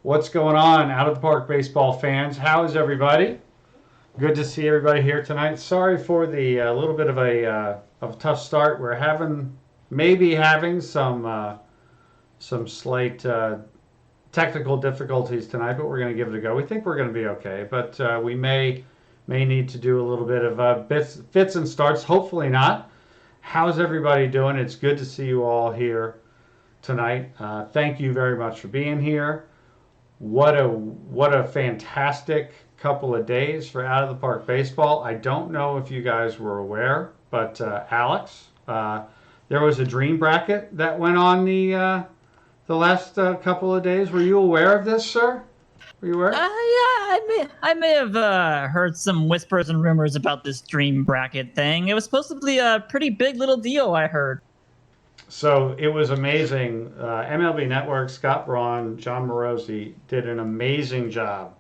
What's going on, Out of the Park baseball fans? How is everybody? Good to see everybody here tonight. Sorry for the little bit of a tough start. We're maybe having some slight technical difficulties tonight, but we're going to give it a go. We think we're going to be okay, but we may need to do a little bit of fits and starts. Hopefully not. How's everybody doing? It's good to see you all here tonight. Thank you very much for being here. What a fantastic couple of days for Out of the Park baseball. I don't know if you guys were aware, but Alex, there was a dream bracket that went on the last couple of days. Were you aware of this, sir? Were you aware? I may have heard some whispers and rumors about this dream bracket thing. It was supposed to be a pretty big little deal, I heard. So it was amazing. MLB Network, Scott Braun, John Morosi did an amazing job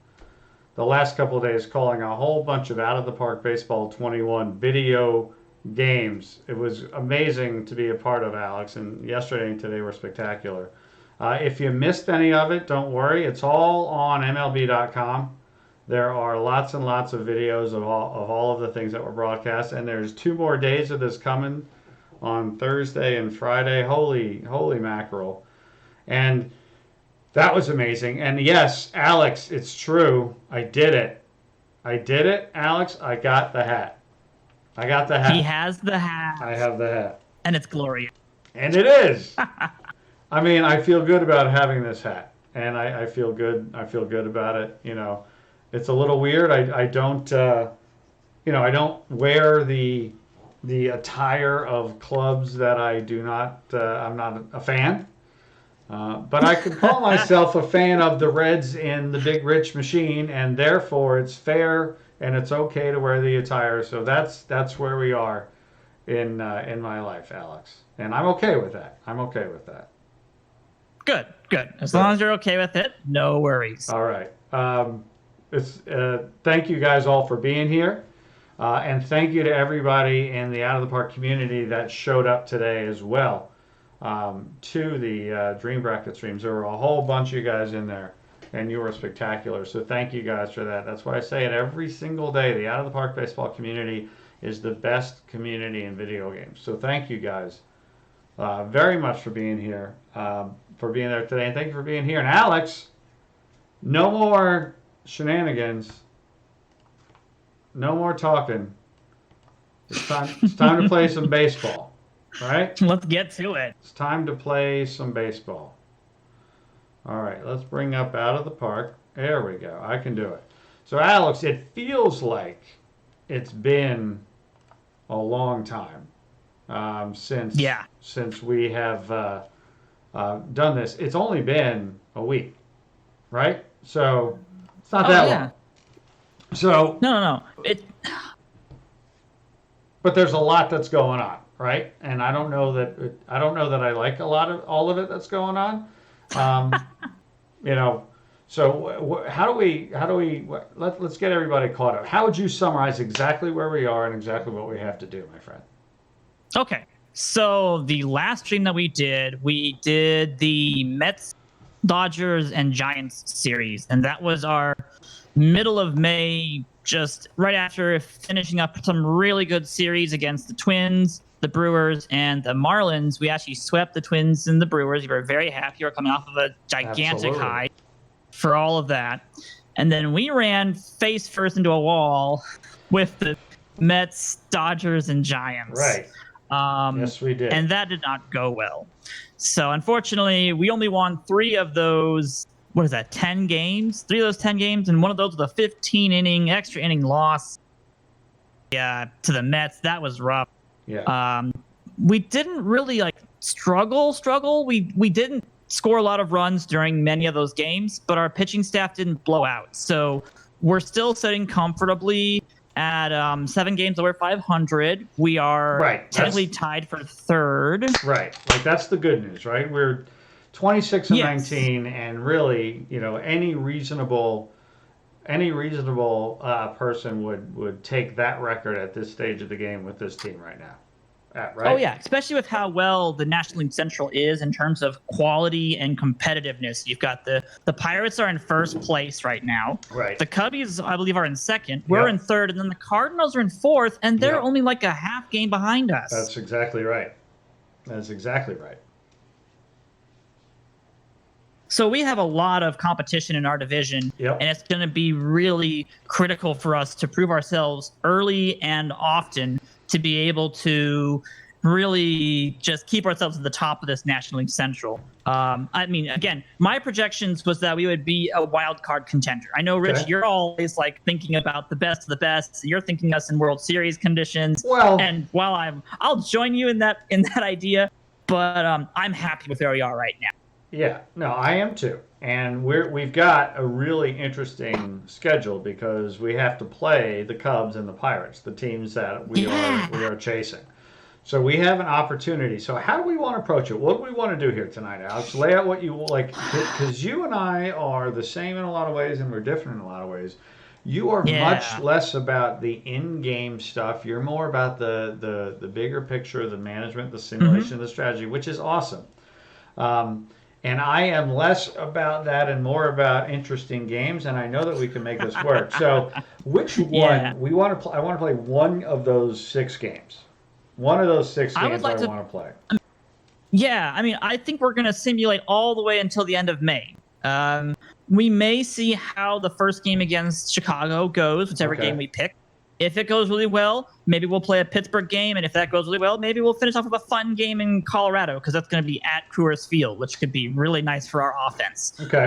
the last couple of days calling a whole bunch of Out of the Park Baseball 21 video games. It was amazing to be a part of, Alex, and yesterday and today were spectacular. If you missed any of it, don't worry. It's all on MLB.com. There are lots and lots of videos of all of the things that were broadcast, and there's 2 more days of this coming on Thursday and Friday. Holy mackerel. And that was amazing. And yes, Alex, it's true. I did it. Alex. I got the hat. I got the hat. He has the hat. I have the hat. And it's glorious. And it is. I mean, I feel good about having this hat. And I feel good. I feel good about it. You know, it's a little weird. I don't, I don't wear the attire of clubs that I do not, I'm not a fan. But I could call myself a fan of the Reds in the Big Rich Machine, and therefore it's fair and it's okay to wear the attire. So that's where we are in my life, Alex, and I'm okay with that. I'm okay with that. Good. As long as you're okay with it, no worries. All right. Thank you guys all for being here. And thank you to everybody in the Out of the Park community that showed up today as well to the Dream Bracket streams. There were a whole bunch of you guys in there, and you were spectacular. So thank you guys for that. That's why I say it every single day. The Out of the Park baseball community is the best community in video games. So thank you guys very much for being here, for being there today. And thank you for being here. And Alex, no more shenanigans. No more talking. It's time to play some baseball, right? Let's get to it. It's time to play some baseball. All right, let's bring up Out of the Park. There we go. I can do it. So, Alex, it feels like it's been a long time since we have done this. It's only been a week, right? So it's not that long. So no. But there's a lot that's going on, right? And I don't know that I like all of it that's going on. So how do we let's get everybody caught up. How would you summarize exactly where we are and exactly what we have to do, my friend? Okay. So the last stream that we did the Mets, Dodgers, and Giants series, and that was our middle of May, just right after finishing up some really good series against the Twins, the Brewers, and the Marlins. We actually swept the Twins and the Brewers. We were very happy. We were coming off of a gigantic high for all of that. And then we ran face first into a wall with the Mets, Dodgers, and Giants. Right. Yes, we did. And that did not go well. So unfortunately, we only won 3 of those 10 games? 3 of those 10 games, and one of those was a 15-inning, extra inning loss to the Mets. That was rough. Yeah. We didn't really struggle. We didn't score a lot of runs during many of those games, but our pitching staff didn't blow out. So we're still sitting comfortably at 7 games over 500. We are technically tied for 3rd. Right. That's the good news, right? We're 26 and 19, and really, any reasonable person would take that record at this stage of the game with this team right now. at, Oh right? yeah, especially with how well the National League Central is in terms of quality and competitiveness. You've got the Pirates are in first place right now. Right. The Cubbies, I believe, are in second. We're in Yep. third, and then the Cardinals are in fourth, and they're Yep. only like a half game behind us. That's exactly right. That's exactly right. So we have a lot of competition in our division, and Yep. it's going to be really critical for us to prove ourselves early and often to be able to really just keep ourselves at the top of this National League Central. I mean, again, my projections was that we would be a wild card contender. I know, Rich, Okay. you're always like thinking about the best of the best. You're thinking us in World Series conditions, Well, and while I'll join you in that idea, but I'm happy with where we are right now. yeah, no, I am too. And we've got a really interesting schedule because we have to play the Cubs and the Pirates, the teams that we Yeah. are chasing. So we have an opportunity. So how do we want to approach it? What do we want to do here tonight, Alex? Lay out what you like, because you and I are the same in a lot of ways, and we're different in a lot of ways. You are much Yeah. less about the in-game stuff. You're more about the bigger picture, the management, the Hmm. simulation, the strategy, which is awesome. Um, and I am less about that and more about interesting games, and I know that we can make this work. So, which Yeah. one we want to play? I want to play one of those six games. One of those six I would games I like to. want to play. Yeah. I mean, I think we're going to simulate all the way until the end of May. We may see how the first game against Chicago goes, whichever game Okay. we pick. If it goes really well, maybe we'll play a Pittsburgh game, and if that goes really well, maybe we'll finish off with a fun game in Colorado because that's going to be at Coors Field, which could be really nice for our offense. Okay.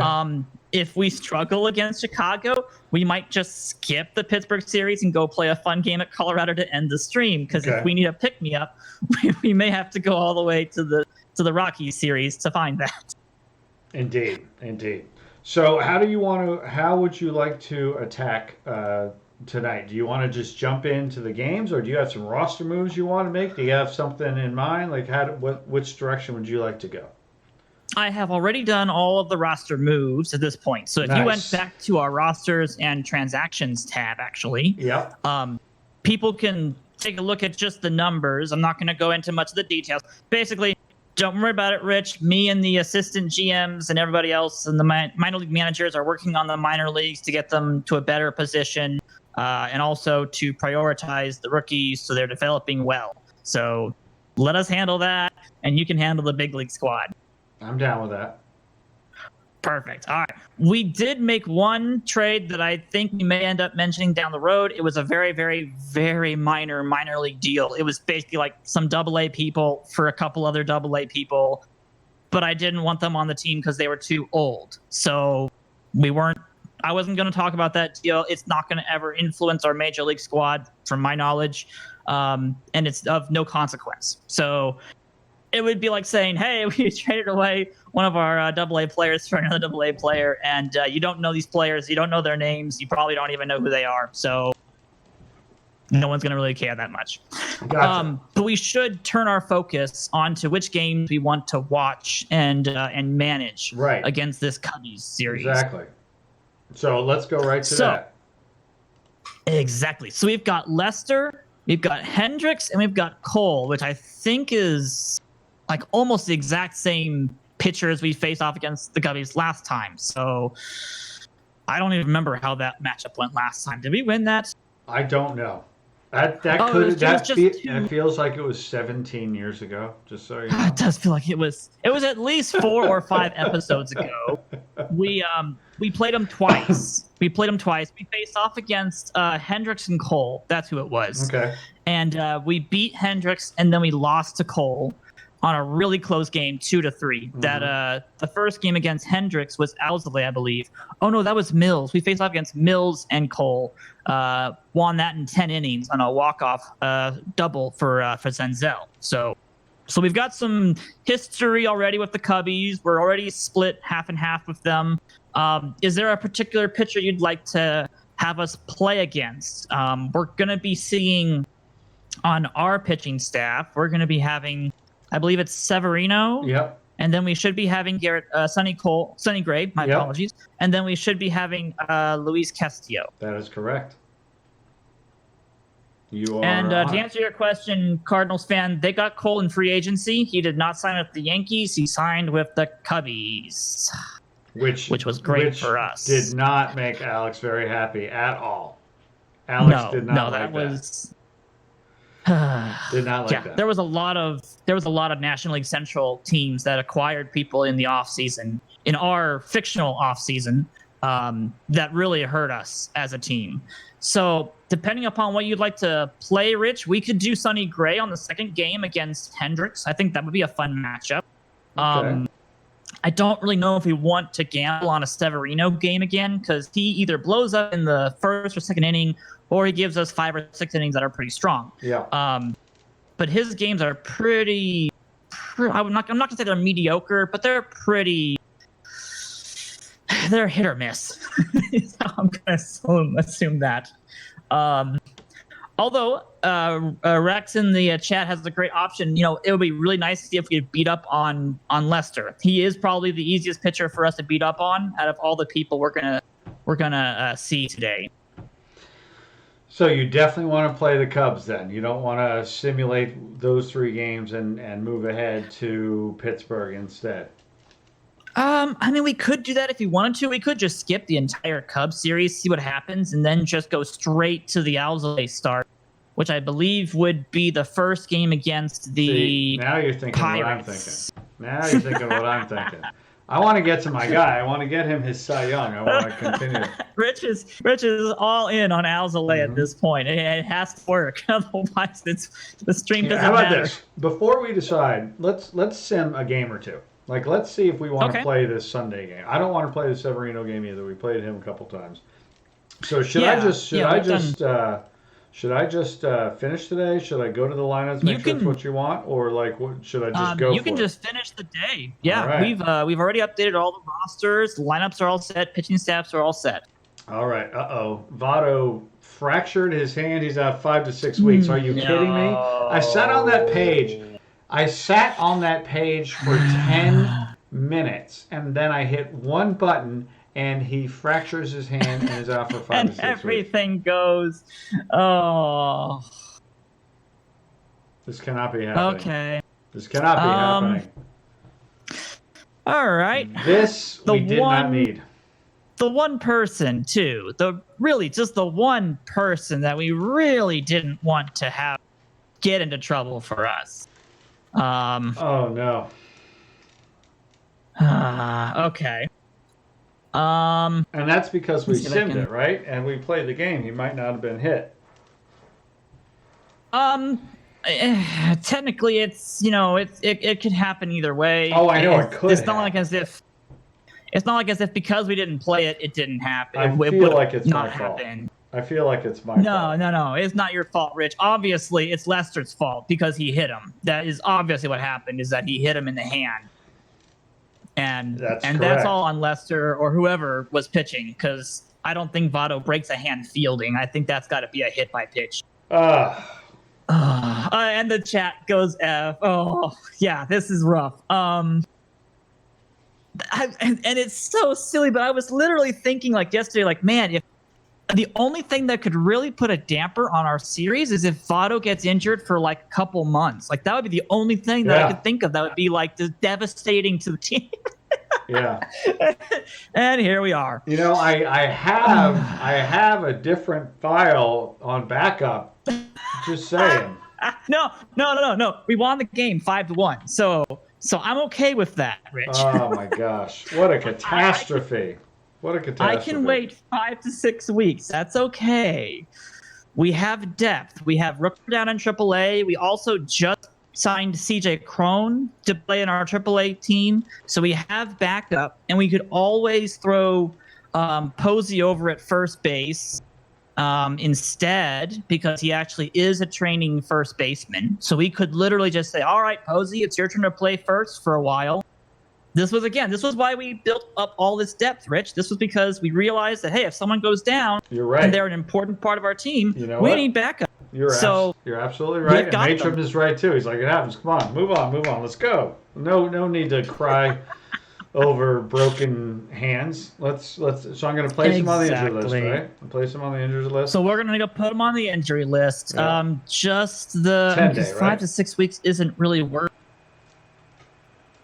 If we struggle against Chicago, we might just skip the Pittsburgh series and go play a fun game at Colorado to end the stream. Because if Okay. we need a pick me up, we may have to go all the way to the Rockies series to find that. Indeed. Indeed. So, how do you want to? How would you like to attack tonight? Do you want to just jump into the games, or do you have some roster moves you want to make? Do you have something in mind? Like, which direction would you like to go? I have already done all of the roster moves at this point. So if you went Nice. back to our rosters and transactions tab, actually, Yep. um, people can take a look at just the numbers. I'm not going to go into much of the details. Basically, don't worry about it, Rich. Me and the assistant GMs and everybody else and the minor league managers are working on the minor leagues to get them to a better position and also to prioritize the rookies so they're developing well. So let us handle that, and you can handle the big league squad. I'm down with that. Perfect. All right. We did make one trade that I think we may end up mentioning down the road. It was a very, very, very minor league deal. It was basically like some double A people for a couple other double A people, but I didn't want them on the team because they were too old. So I wasn't going to talk about that deal. It's not going to ever influence our major league squad from my knowledge. And it's of no consequence. So it would be like saying, hey, we traded away one of our double A players for another double A player, and you don't know these players, you don't know their names, you probably don't even know who they are. So no one's going to really care that much. Gotcha. But we should turn our focus onto which games we want to watch and manage Right. against this Cubbies series. Exactly. So let's go right to So that. exactly. So we've got Lester, we've got Hendricks, and we've got Cole, which I think is like almost the exact same pitcher as we faced off against the Cubbies last time. So I don't even remember how that matchup went last time. Did we win that? I don't know. That Oh, could it was just that two. feels like it was 17 years ago. Just so you It know. does feel like it was. It was at least 4 or 5 episodes ago. We played them twice. We faced off against Hendricks and Cole. That's who it was. Okay. And we beat Hendricks, and then we lost to Cole on a really close game, 2-3. That the first game against Hendricks was Owsley, I believe. Oh no, that was Mills. We faced off against Mills and Cole. Won that in 10 innings on a walk-off double for Zenzel. So we've got some history already with the Cubbies. We're already split half and half with them. Is there a particular pitcher you'd like to have us play against? We're going to be seeing on our pitching staff, we're going to be having, I believe it's Severino. Yep. And then we should be having Sonny Gray, my Yep. apologies. And then we should be having Luis Castillo. That is correct. You are And to on. answer your question, Cardinals fan, they got Cole in free agency. He did not sign with the Yankees. He signed with the Cubbies, which was great for us. Did not make Alex very happy at all. Alex No, did not like that that. was. Did not like that. There was a lot of National League Central teams that acquired people in the off season, in our fictional off season, that really hurt us as a team. So depending upon what you'd like to play, Rich, we could do Sonny Gray on the second game against Hendricks. I think that would be a fun matchup. Okay. I don't really know if we want to gamble on a Severino game again, because he either blows up in the first or second inning, or he gives us 5 or 6 innings that are pretty strong. Yeah. But his games are pretty. I'm not gonna say they're mediocre, but they're pretty. They're hit or miss. I'm gonna assume that. Although Rex in the chat has a great option. You know, it would be really nice to see if we could beat up on Lester. He is probably the easiest pitcher for us to beat up on out of all the people we're gonna see today. So you definitely want to play the Cubs then. You don't want to simulate those 3 games and move ahead to Pittsburgh instead. I mean, we could do that if we wanted to. We could just skip the entire Cubs series, see what happens, and then just go straight to the Alzolay start, which I believe would be the first game against the See, now you're thinking Pirates. what I'm thinking. Now you're thinking what I'm thinking. I want to get to my guy. I want to get him his Cy Young. I want to continue. Rich is all in on Alzolay at this point. It has to work, otherwise the stream doesn't How about matter. this? Before we decide, let's sim a game or two. Like, let's see if we want to play this Sunday game. I don't want to play the Severino game either. We played him a couple times. So should I just finish today? Should I go to the lineups, make sure it's what you want, or like what should I just go? You can just finish the day. Yeah, right. we've already updated all the rosters. The lineups are all set. Pitching staffs are all set. All right. Votto fractured his hand. He's out 5 to 6 weeks. Are you kidding me? I sat on that page for 10 minutes, and then I hit one button, and he fractures his hand and is out for 5 and to 6 weeks. Everything goes. Oh. This cannot be happening. Okay. This cannot be happening. All right. This we did not need. The one person, too. Just the one person that we really didn't want to have get into trouble for us. Oh no. Okay. And that's because we simmed it, right? And we played the game. He might not have been hit. Technically, it could happen either way. Oh, I know it could. It's not like as if because we didn't play it, it didn't happen. I feel like it's my fault. I feel like it's my fault. No. It's not your fault, Rich. Obviously, it's Lester's fault because he hit him. That is obviously what happened, is that he hit him in the hand. And that's all on Lester or whoever was pitching, because I don't think Votto breaks a hand fielding. I think that's got to be a hit by pitch. And the chat goes F. Oh, yeah, this is rough. And it's so silly, but I was literally thinking like yesterday, like, man, if the only thing that could really put a damper on our series is if Votto gets injured for like a couple months. Like, that would be the only thing that I could think of that would be like devastating to the team. Yeah. And here we are. You know, I have a different file on backup. Just saying. No. We won the game 5-1. So I'm okay with that, Rich. Oh my gosh. What a catastrophe. What a catastrophe. I can wait 5 to 6 weeks. That's okay. We have depth. We have Rooker down in AAA. We also just signed CJ Crone to play in our AAA team. So we have backup, and we could always throw Posey over at first base instead, because he actually is a training first baseman. So we could literally just say, all right, Posey, it's your turn to play first for a while. This was why we built up all this depth, Rich. This was because we realized that, hey, if someone goes down, you're right, and they're an important part of our team, you know we need backup. You're absolutely right. And Matrum is right, too. He's like, it happens. Come on, move on. Let's go. No need to cry over broken hands. So I'm going to place him on the injury list, Exactly. right? I'll place him on the injury list. So we're gonna go put him on the injury list. Yeah. Just the 10-day, because right? 5 to 6 weeks isn't really worth.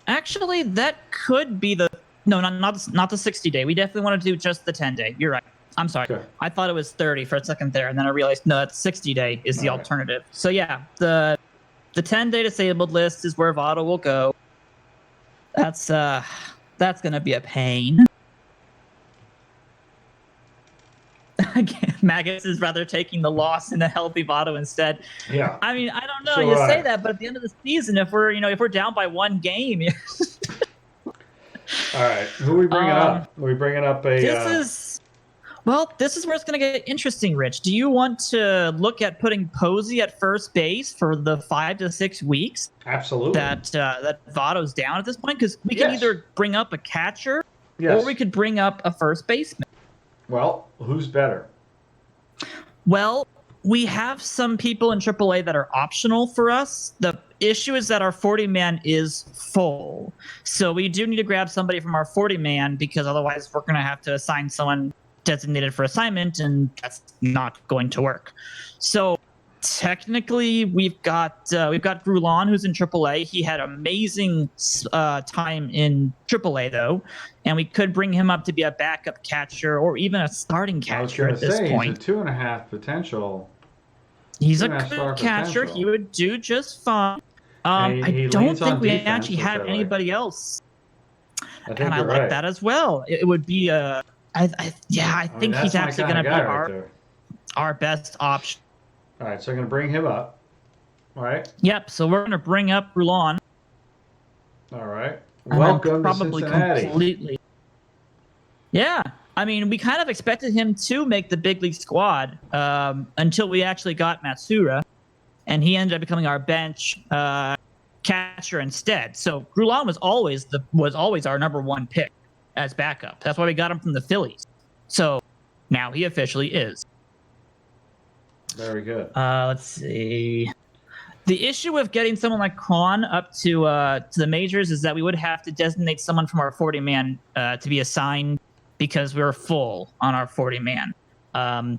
Actually, that could be the no, not the 60-day. We definitely want to do just the 10-day. You're right. I'm sorry. Okay. I thought it was 30 for a second there, and then I realized no, that's 60-day is the All right. alternative. So yeah, the 10-day disabled list is where Votto will go. That's gonna be a pain. Again, Magus is rather taking the loss in a healthy Votto instead. Yeah. I mean, I don't know. So You would say I. that, but at the end of the season, if we're down by one game, All right. Who are we bringing up? Are we bringing up a? this is where it's going to get interesting, Rich. Do you want to look at putting Posey at first base for the 5 to 6 weeks Absolutely. that Votto's down at this point? Because we can Yes. either bring up a catcher Yes. or we could bring up a first baseman. Well, who's better? Well, we have some people in AAA that are optional for us. The issue is that our 40-man is full. So we do need to grab somebody from our 40-man because otherwise we're going to have to assign someone designated for assignment, and that's not going to work. So technically, we've got Grulon, who's in AAA. He had amazing time in AAA, though, and we could bring him up to be a backup catcher or even a starting catcher at this point. He's a 2.5 potential. He's a 2.5 star good catcher. potential. He would do just fine. He I don't leans on think we defense, actually which have I like. anybody else, I think and I you're like right. that as well. It would be I think that's he's my actually kinda going to be guy right there. our best option. All right, so I'm going to bring him up. All right. Yep. So we're going to bring up Rulon. All right. And Welcome to probably Cincinnati. completely. Yeah, I mean, we kind of expected him to make the big league squad until we actually got Matsura, and he ended up becoming our bench catcher instead. So Grulon was always our number one pick as backup. That's why we got him from the Phillies. So now he officially is. Very good. Let's see. The issue with getting someone like Kron up to the majors is that we would have to designate someone from our 40-man to be assigned because we're full on our 40-man.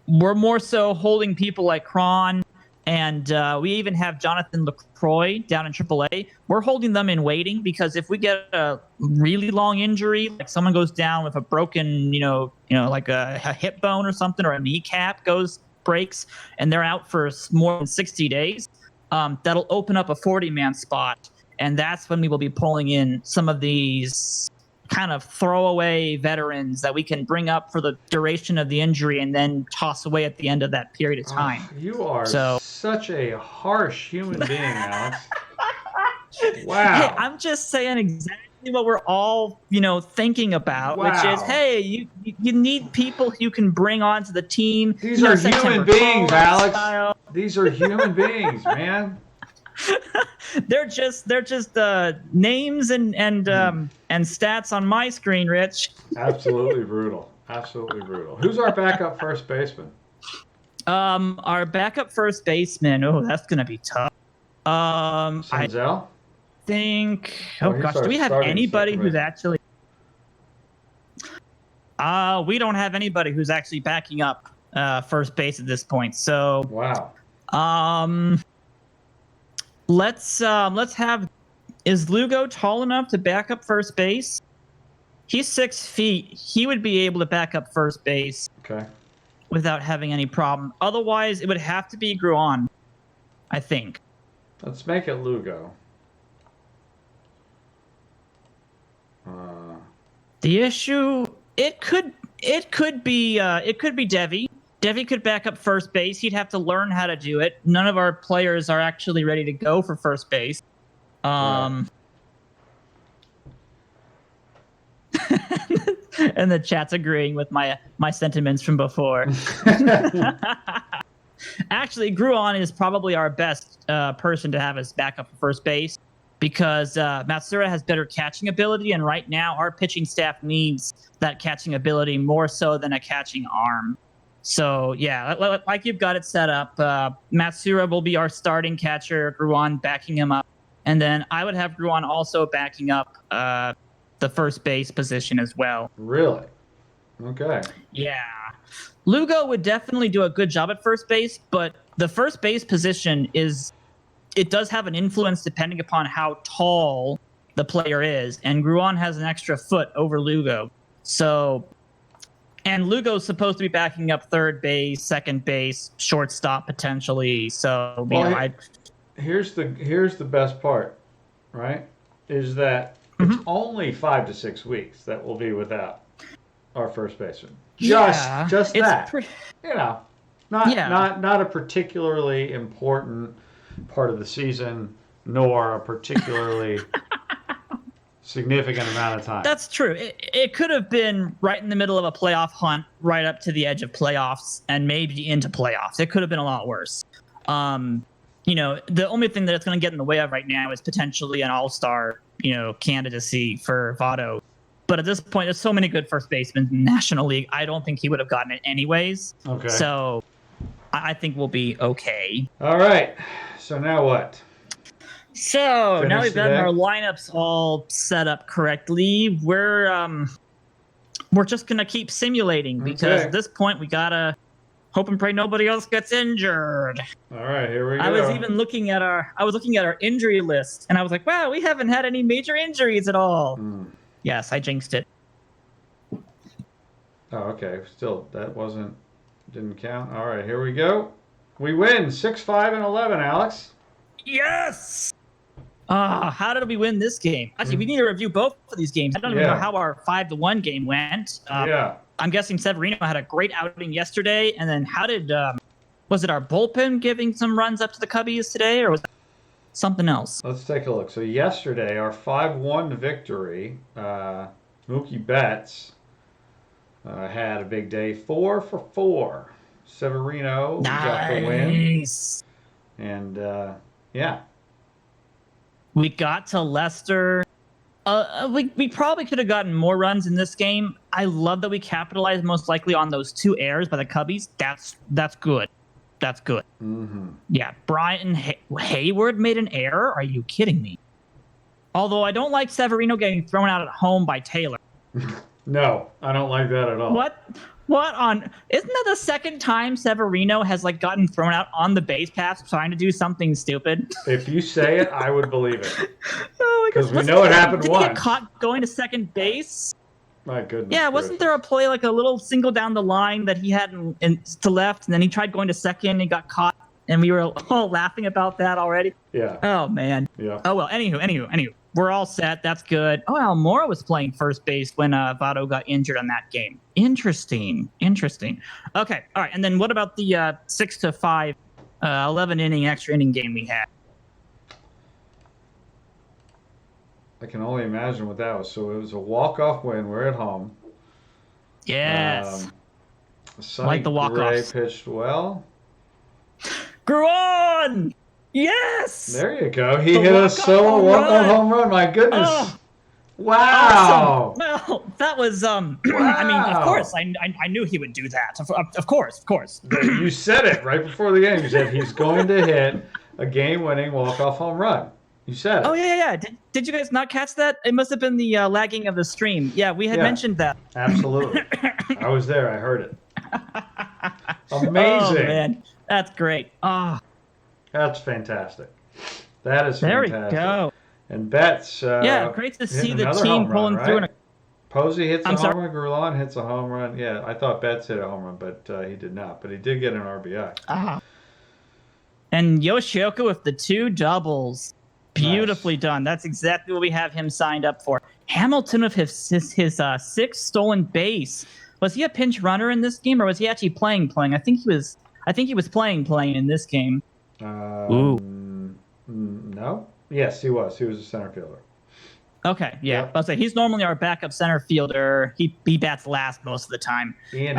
We're more so holding people like Kron, and we even have Jonathan LaCroix down in AAA. We're holding them in waiting because if we get a really long injury, like someone goes down with a broken, like a hip bone or something, or a kneecap breaks, and they're out for more than 60 days, that'll open up a 40-man spot, and that's when we will be pulling in some of these kind of throwaway veterans that we can bring up for the duration of the injury and then toss away at the end of that period of time. You are So such a harsh human being, Alex. Hey, Wow. I'm just saying exactly what we're all, thinking about, which is, Wow. hey, you need people you can bring onto the team. These are September human beings, Call Alex. style. These are human beings, man. They're just names and stats on my screen, Rich. Absolutely brutal. Absolutely brutal. Who's our backup first baseman? Our backup first baseman. Oh, that's gonna be tough. I Senzel? think. Or Oh he's gosh, our do we have starting anybody second who's base. actually? We don't have anybody who's actually backing up first base at this point. So, Wow. let's have. Is Lugo tall enough to back up first base? He's 6 feet. He would be able to back up first base Okay. without having any problem. Otherwise, it would have to be Gruon, I think. Let's make it Lugo. The issue, it could be Devi. Devi could back up first base. He'd have to learn how to do it. None of our players are actually ready to go for first base. Right. And the chat's agreeing with my sentiments from before. Actually, Gruon is probably our best person to have as backup for first base because Matsura has better catching ability, and right now our pitching staff needs that catching ability more so than a catching arm. So, yeah, like you've got it set up, Matsura will be our starting catcher, Gruon backing him up, and then I would have Gruon also backing up the first base position as well. Really? Okay. Yeah. Lugo would definitely do a good job at first base, but the first base position it does have an influence depending upon how tall the player is, and Gruan has an extra foot over Lugo. So, and Lugo's supposed to be backing up third base, second base, shortstop potentially. So, Well, here's the best part, right? Is that it's only 5 to 6 weeks that we'll be without our first baseman. Just that. You know, not a particularly important part of the season, nor a particularly significant amount of time. That's true. It could have been right in the middle of a playoff hunt, right up to the edge of playoffs, and maybe into playoffs. It could have been a lot worse. The only thing that it's going to get in the way of right now is potentially an all-star, candidacy for Votto. But at this point, there's so many good first basemen in the National League. I don't think he would have gotten it anyways. Okay. So I think we'll be okay. All right. So now what? So Finish now we've got today? our lineups all set up correctly. We're just gonna keep simulating because at this point we gotta hope and pray nobody else gets injured. All right, here we go. I was looking at our injury list, and I was like, wow, we haven't had any major injuries at all. Yes, I jinxed it. Oh, okay. Still, didn't count. All right, here we go. We win 6-5 and 11, Alex. Yes. How did we win this game? Actually, we need to review both of these games. I don't even know how our 5-1 game went. I'm guessing Severino had a great outing yesterday, and then how did was it our bullpen giving some runs up to the Cubbies today, or was that something else? Let's take a look. So yesterday, our 5-1 victory, Mookie Betts had a big day, 4 for 4. Severino got the win. And we got to Leicester. We probably could have gotten more runs in this game. I love that we capitalized most likely on those 2 errors by the Cubbies. That's good. That's good. Mm-hmm. Yeah, Brian Hayward made an error? Are you kidding me? Although I don't like Severino getting thrown out at home by Taylor. No, I don't like that at all. What on? Isn't that the second time Severino has gotten thrown out on the base pass trying to do something stupid? If you say it, I would believe it. Because we know it happened did once. Did he get caught going to second base? My goodness. Yeah, wasn't there a play a little single down the line that he had to left, and then he tried going to second and got caught, and we were all laughing about that already? Yeah. Oh man. Yeah. Oh well. Anywho. We're all set. That's good. Oh, Almora was playing first base when Votto got injured on that game. Interesting. Okay. All right. And then what about the 6-5, 11 inning extra inning game we had? I can only imagine what that was. So it was a walk-off win. We're at home. Yes. Sonny Like the walk-offs. Gray pitched well. Gruan! Yes! There you go. He hit a solo walk-off home run. My goodness. Oh, wow. Awesome. Well, that was Wow. I mean, of course, I knew he would do that. Of course. You said it right before the game. You said he's going to hit a game-winning walk-off home run. You said it. Oh yeah. Did you guys not catch that? It must have been the lagging of the stream. Yeah, we had mentioned that. Absolutely. I was there. I heard it. Amazing. Oh man, that's great. That's fantastic. That is there fantastic. we go. And Betts. Great to see the team pulling through. Posey hits a home run. Grulan hits a home run. Yeah, I thought Betts hit a home run, but he did not. But he did get an RBI. And Yoshioka with the 2 doubles. Beautifully done. That's exactly what we have him signed up for. Hamilton with his 6th stolen base. Was he a pinch runner in this game, or was he actually playing? I think he was playing in this game. No. Yes, he was. He was a center fielder. Okay, yeah. Yep. I'll say he's normally our backup center fielder. He bats last most of the time. Ian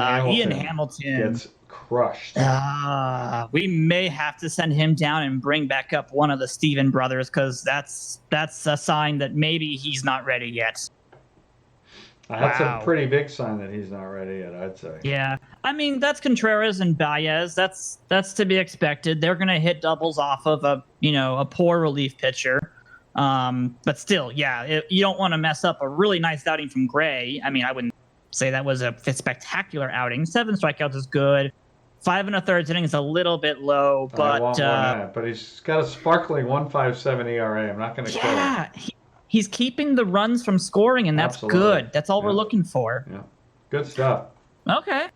Hamilton gets crushed. We may have to send him down and bring back up one of the Steven brothers, because that's a sign that maybe he's not ready yet. That's a pretty big sign that he's not ready yet, I'd say. Yeah. I mean, that's Contreras and Baez. That's to be expected. They're going to hit doubles off of a poor relief pitcher. But still, yeah, you don't want to mess up a really nice outing from Gray. I mean, I wouldn't say that was a spectacular outing. 7 strikeouts is good. 5 1/3 innings is a little bit low, I but want more than that. But he's got a sparkling 1.57 ERA. I'm not going to kill him. yeah, he's keeping the runs from scoring, and that's Absolutely. good. That's all we're Yeah. looking for. Yeah. Good stuff. Okay.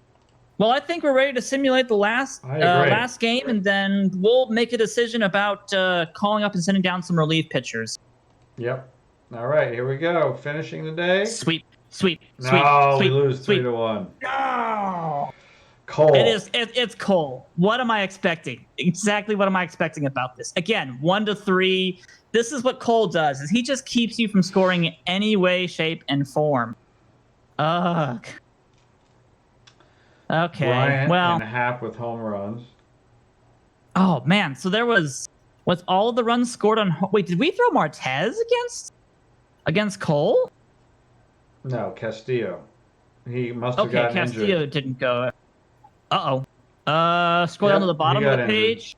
Well, I think we're ready to simulate the last I agree. last game, and then we'll make a decision about calling up and sending down some relief pitchers. Yep. All right, here we go. Finishing the day. Sweep. No, we sweep, lose sweep. 3-1. No. Cole. It's Cole. What am I expecting? Exactly what am I expecting about this? Again, 1-3. This is what Cole does, is he just keeps you from scoring in any way, shape, and form. Ugh. Okay. Bryant well. and Happ with home runs. Oh man. So there was all of the runs scored on. Wait, did we throw Martez against Cole? No, Castillo. He must have gotten Castillo injured. didn't go. Scroll down to the bottom of the page.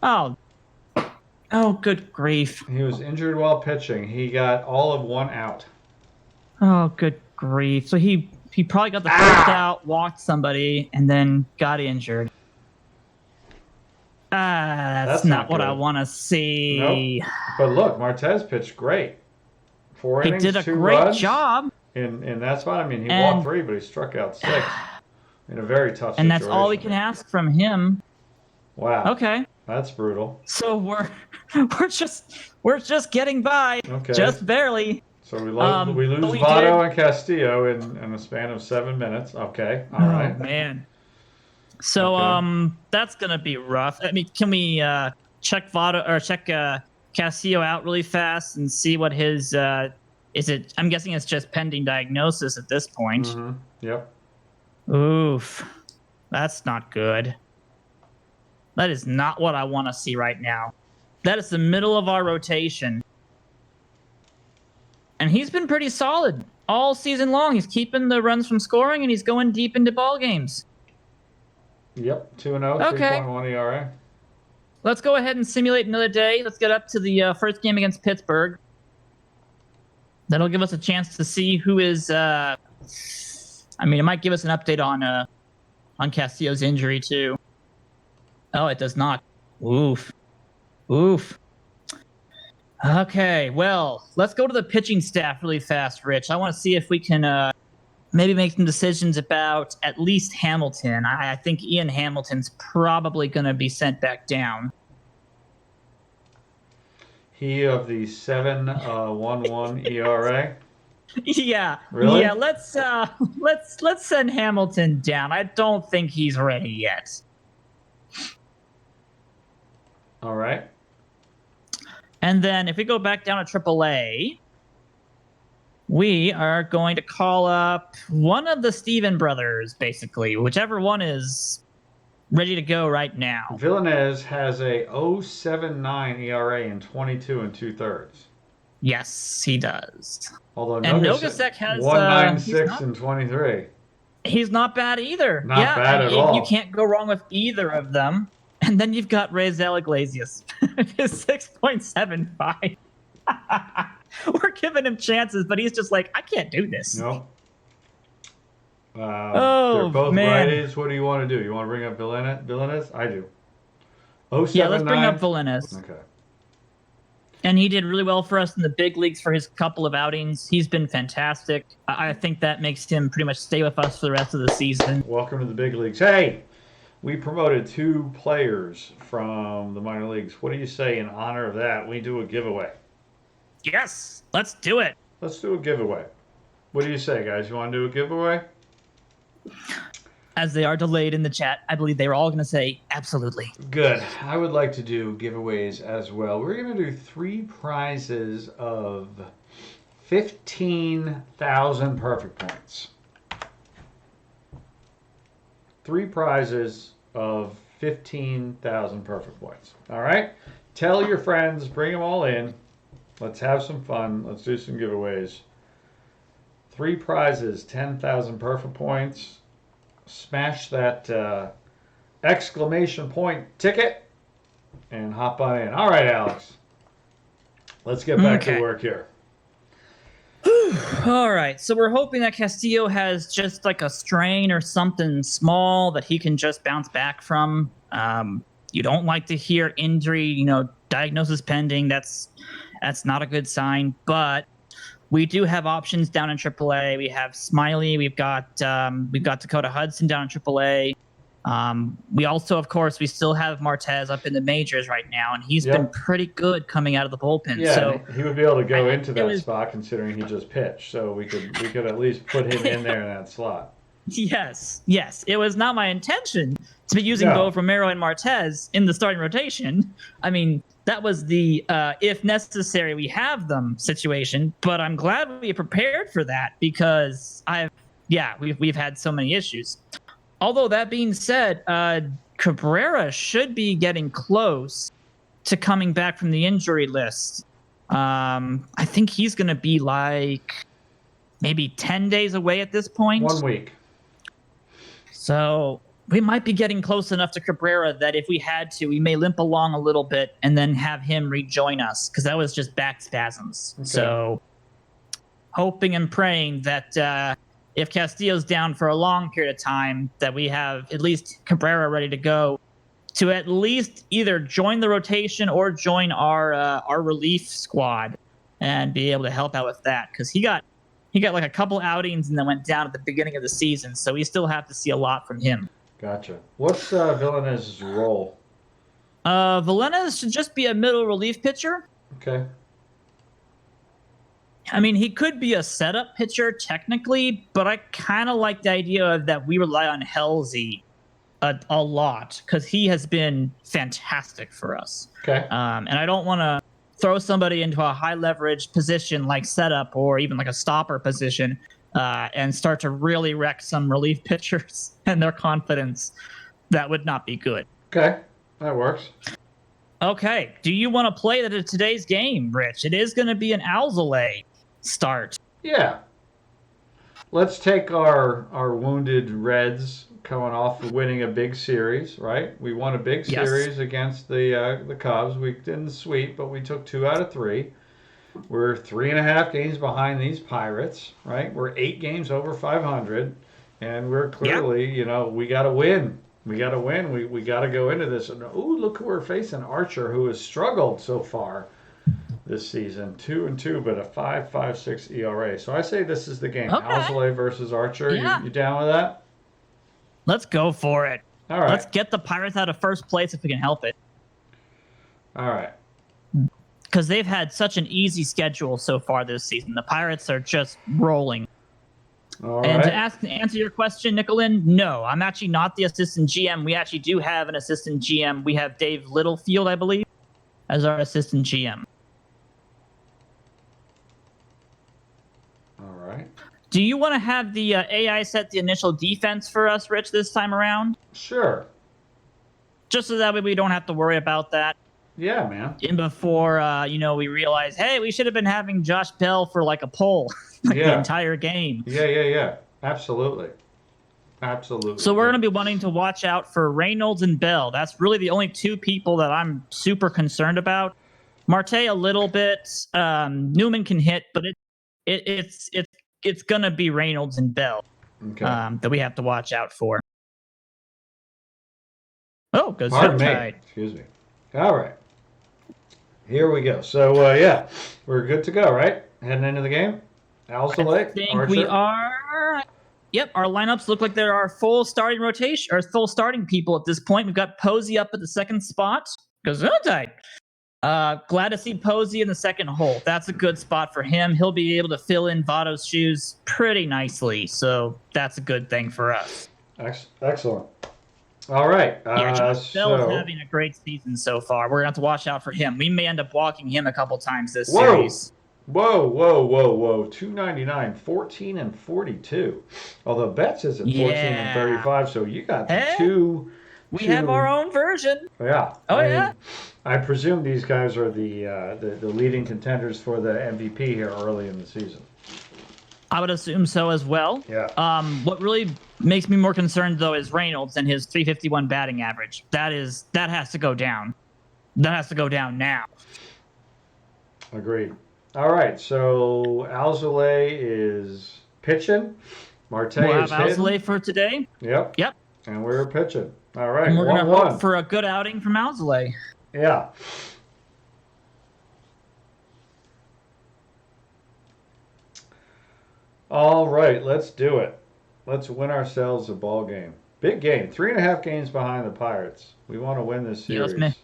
Oh, good grief. He was injured while pitching. He got all of 1 out. Oh, good grief. So he probably got the first out, walked somebody, and then got injured. That's not what I want to see. Nope. But look, Martez pitched great. 4 innings, He did a 2 great runs job. in that spot. I mean, he walked 3, but he struck out 6 in a very tough situation. And that's all we can ask from him. Wow. Okay. That's brutal. So we're just getting by. Okay. Just barely. So we lose Votto and Castillo in a span of 7 minutes. Okay. All right. Oh man. So that's gonna be rough. I mean, can we check Votto or check Castillo out really fast and see what his is it? I'm guessing it's just pending diagnosis at this point. Mm-hmm. Yep. Oof. That's not good. That is not what I want to see right now. That is the middle of our rotation. And he's been pretty solid all season long. He's keeping the runs from scoring, and he's going deep into ball games. Yep, 2-0, Okay. 3.1 ERA. Let's go ahead and simulate another day. Let's get up to the first game against Pittsburgh. That'll give us a chance to see who is. I mean, it might give us an update on Castillo's injury too. Oh, it does not. Oof. Okay, well, let's go to the pitching staff really fast, Rich. I want to see if we can maybe make some decisions about at least Hamilton. I think Ian Hamilton's probably going to be sent back down. He of the 7.11 ERA. Yeah. Really? Yeah, let's send Hamilton down. I don't think he's ready yet. All right. And then if we go back down to AAA, we are going to call up one of the Steven brothers, basically, whichever one is ready to go right now. Villanez has a 0.79 ERA in 22 2/3. Yes, he does. Although Nogasek has 1.96 in 23. He's not bad either. Not bad at all. You can't go wrong with either of them. And then you've got Raisel Iglesias, his 6.75. We're giving him chances, but he's just like, I can't do this. No. Oh, they're both man. righties. What do you want to do? You want to bring up Villanez? I do. 0.79. Yeah, let's bring up Villanez. Okay. And he did really well for us in the big leagues for his couple of outings. He's been fantastic. I think that makes him pretty much stay with us for the rest of the season. Welcome to the big leagues. Hey, we promoted 2 players from the minor leagues. What do you say in honor of that? We do a giveaway. Yes, let's do it. Let's do a giveaway. What do you say, guys? You want to do a giveaway? As they are delayed in the chat, I believe they were all going to say absolutely. Good. I would like to do giveaways as well. We're going to do 3 prizes of 15,000 perfect points. 3 prizes of 15,000 perfect points. All right? Tell your friends, bring them all in. Let's have some fun. Let's do some giveaways. 3 prizes, 10,000 perfect points. Smash that exclamation point ticket and hop on in. All right, Alex. let's get back to Okay. work here. All right. So we're hoping that Castillo has just like a strain or something small that he can just bounce back from. You don't like to hear injury, diagnosis pending. That's not a good sign. But we do have options down in AAA. We have Smiley. We've got Dakota Hudson down in AAA. We also, of course, we still have Martez up in the majors right now, and he's been Yep. pretty good coming out of the bullpen. Yeah, So and he would be able to go into it that was spot considering he just pitched. So we could at least put him in there in that slot. yes. It was not my intention to be using Bo No. Romero and Martez in the starting rotation. I mean, that was the if necessary we have them situation. But I'm glad we prepared for that because we've had so many issues. Although that being said, Cabrera should be getting close to coming back from the injury list. I think he's going to be like maybe 10 days away at this point. 1 week. So we might be getting close enough to Cabrera that if we had to, we may limp along a little bit and then have him rejoin us because that was just back spasms. Okay. So hoping and praying that if Castillo's down for a long period of time, that we have at least Cabrera ready to go to at least either join the rotation or join our relief squad and be able to help out with that because he got like a couple outings and then went down at the beginning of the season, so we still have to see a lot from him. Gotcha. What's Villanez's role? Villanez should just be a middle relief pitcher. Okay. I mean, he could be a setup pitcher technically, but I kind of like the idea of that we rely on Halsey a lot because he has been fantastic for us. Okay. And I don't want to throw somebody into a high leverage position like setup or even like a stopper position and start to really wreck some relief pitchers and their confidence. That would not be good. Okay. That works. Okay. Do you want to play that in today's game, Rich? It is going to be an Alzolay start. Yeah. Let's take our wounded Reds coming off of winning a big series, right? We won a big Yes. series against the Cubs. We didn't sweep, but we took 2 out of 3. We're 3.5 games behind these Pirates, right? We're 8 games over 500, and we're clearly, we got to win. We got to win. We got to go into this. And look who we're facing, Archer, who has struggled so far this season, 2-2, but a 5.56 ERA. So I say this is the game. Okay. Alzolay versus Archer. Yeah. You down with that? Let's go for it. All right. Let's get the Pirates out of first place if we can help it. All right. Because they've had such an easy schedule so far this season. The Pirates are just rolling. All And right. to answer your question, Nicolin, no, I'm actually not the assistant GM. We actually do have an assistant GM. We have Dave Littlefield, I believe, as our assistant GM. All right. Do you want to have the AI set the initial defense for us, Rich, this time around? Sure. Just so that way we don't have to worry about that. Yeah, man. And before, we realize, hey, we should have been having Josh Bell for like a poll the Yeah. entire game. Yeah. Absolutely. Absolutely. So we're going to be wanting to watch out for Reynolds and Bell. That's really the only 2 people that I'm super concerned about. Marte a little bit. Newman can hit, but it's going to be Reynolds and Bell Okay. that we have to watch out for. Oh, goes Pardon me. tied. Excuse me. All right. Here we go. So, we're good to go, right? Heading into the game? Alzolay, I think Archer. we are. Yep, our lineups look like there are full starting rotation or full starting people at this point. We've got Posey up at the second spot. Gesundheit. Glad to see Posey in the second hole. That's a good spot for him. He'll be able to fill in Votto's shoes pretty nicely, so that's a good thing for us. Excellent. All right. Josh Bell's having a great season so far. We're going to have to watch out for him. We may end up walking him a couple times this series. Whoa. 299, 14 and 42. Although Betts is at 14 and 35, so you got the two. We have our own version. Yeah. Yeah. I presume these guys are the leading contenders for the MVP here early in the season. I would assume so as well. Yeah. What really makes me more concerned though is Reynolds and his 351 batting average. That has to go down. That has to go down now. Agreed. All right, so Alzolay is pitching. Marte We'll have is hitting. Alzolay for today. Yep. Yep. And we're pitching. All And right, we're going to hope 1-1. for a good outing from Alzolay. Yeah. All right, let's do it. Let's win ourselves a ball game. Big game. 3.5 games behind the Pirates. We want to win this Yeah, series.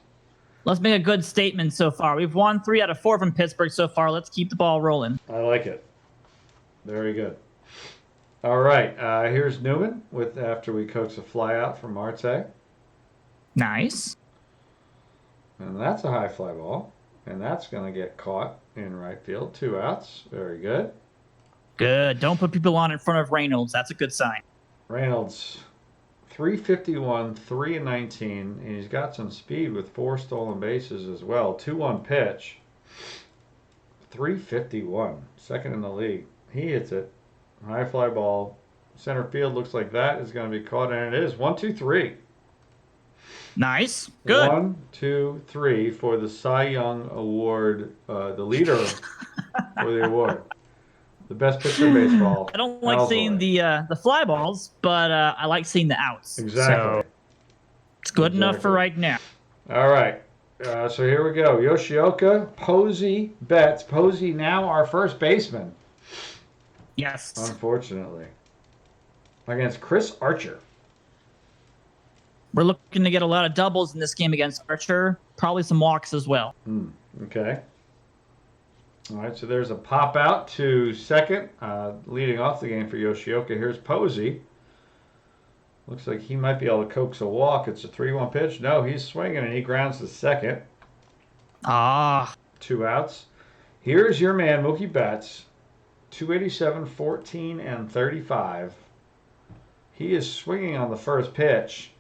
let's make a good statement so far. We've won 3 out of 4 from Pittsburgh so far. Let's keep the ball rolling. I like it. Very good. All right, here's Newman with after we coax a fly out from Marte. Nice. And that's a high fly ball. And that's going to get caught in right field. 2 outs. Very good. Good. Don't put people on in front of Reynolds. That's a good sign. Reynolds, 351, 3-19, and he's got some speed with 4 stolen bases as well. 2-1 pitch. 351, second in the league. He hits it. High fly ball. Center field looks like that is going to be caught, and it is. 1, 2, 3. Nice. Good. 1, 2, 3 for the Cy Young Award, the leader for the award. The best pitcher in baseball. I don't like seeing the fly balls, but I like seeing the outs. Exactly. So it's good enough for right now. All right. So here we go. Yoshioka, Posey, Betts. Posey now our first baseman, Yes. unfortunately, against Chris Archer. We're looking to get a lot of doubles in this game against Archer. Probably some walks as well. Okay. All right, so there's a pop out to second, leading off the game for Yoshioka. Here's Posey. Looks like he might be able to coax a walk. It's a 3-1 pitch. No, he's swinging and he grounds to second. Ah. 2 outs. Here's your man, Mookie Betts. 287, 14, and 35. He is swinging on the first pitch.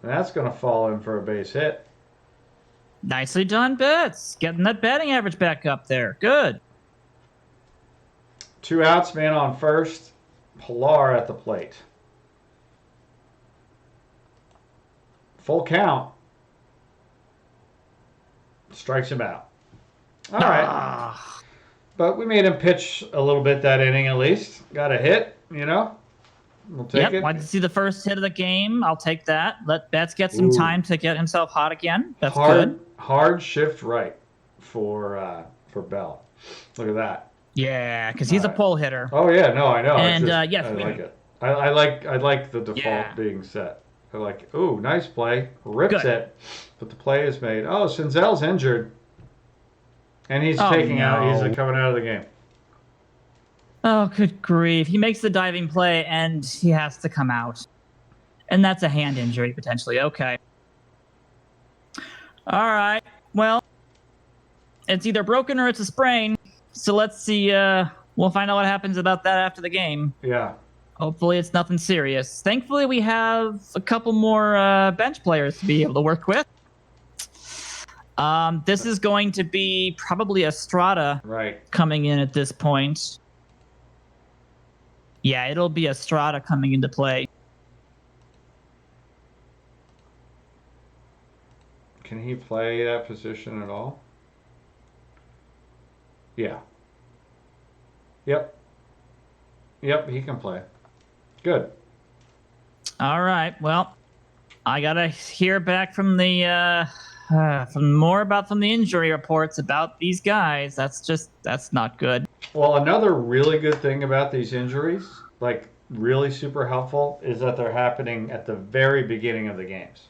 And that's going to fall in for a base hit. Nicely done, Betts. Getting that batting average back up there. Good. 2 outs, man on first. Pilar at the plate. Full count. Strikes him out. All right. But we made him pitch a little bit that inning at least. Got a hit, you know. We'll take it. Wanted to see the first hit of the game. I'll take that. Let Betts get some time to get himself hot again. That's good. Hard shift right for Bell. Look at that. Yeah, because he's a pull hitter. Oh yeah, no, I know. And I like it. I like the default being set. I like. Ooh, nice play. Rips it, but the play is made. Oh, Senzel's injured, and he's taking out. He's coming out of the game. Oh, good grief. He makes the diving play, and he has to come out. And that's a hand injury, potentially. Okay. All right. Well, it's either broken or it's a sprain. So let's see. We'll find out what happens about that after the game. Yeah. Hopefully it's nothing serious. Thankfully, we have a couple more bench players to be able to work with. This is going to be probably Estrada coming in at this point. Yeah, it'll be Estrada coming into play. Can he play that position at all? Yeah. Yep, he can play. Good. All right. Well, I gotta hear back from the from the injury reports about these guys. That's not good. Well, another really good thing about these injuries, like really super helpful, is that they're happening at the very beginning of the games,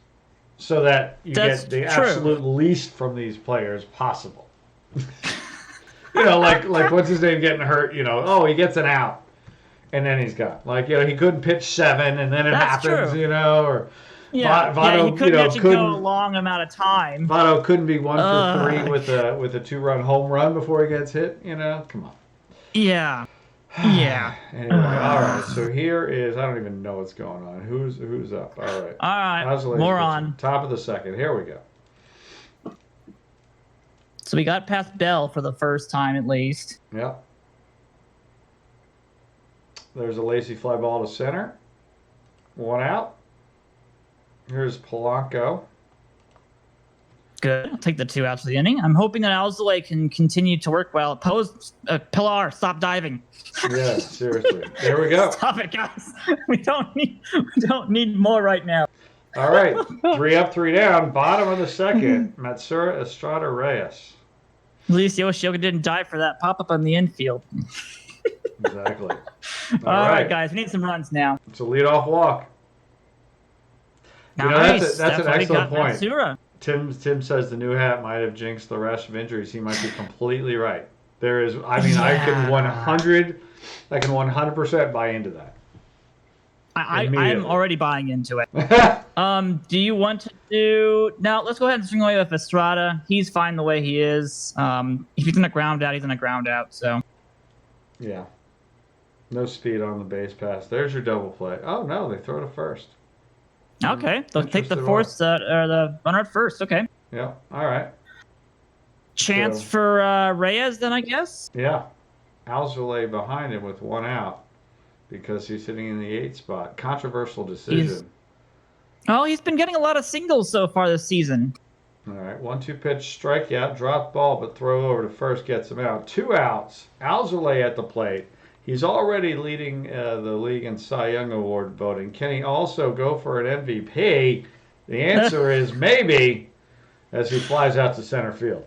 so that you get the absolute least from these players possible. You know, like what's his name getting hurt? You know, oh, he gets an out, and then he's gone. Like, you know, he couldn't pitch 7, and then it happens. True. You know, or Votto, he couldn't go a long amount of time. Votto couldn't be 1 for 3 with a 2-run home run before he gets hit. You know, come on. Yeah. Yeah. Anyway, all right. So here is, I don't even know what's going on. Who's up? All right. All right. More on. Top of the second. Here we go. So we got past Bell for the first time at least. Yep. There's a lazy fly ball to center. 1 out. Here's Polanco. Good. I'll take the 2 outs of the inning. I'm hoping that Alzolay can continue to work well. Pilar, stop diving. Yeah, seriously. There we go. Stop it, guys. We don't need more right now. All right, 3 up, 3 down. Bottom of the second, Matsura, Estrada, Reyes. At least Yoshioka didn't dive for that pop up on the infield. Exactly. All right, guys, we need some runs now. It's a leadoff walk. You know, Nice. that's an why we excellent got point. Matsura. Tim says the new hat might have jinxed the rash of injuries. He might be completely right. There is, I mean, I can 100% buy into that. I'm already buying into it. Do you want to do now? Let's go ahead and swing away with Estrada. He's fine the way he is. If he's gonna ground out, he's gonna ground out. So yeah, no speed on the base pass. There's your double play. Oh no, they throw to first. Okay, they'll take the force or the runner at first. Okay. Yeah. All right. Chance for Reyes then, I guess. Yeah, Alzolay behind him with 1 out because he's sitting in the 8th spot. Controversial decision. He's been getting a lot of singles so far this season. All right, 1-2 pitch, strikeout, drop ball, but throw over to first gets him out. 2 outs. Alzolay at the plate. He's already leading the league in Cy Young Award voting. Can he also go for an MVP? The answer is maybe, as he flies out to center field.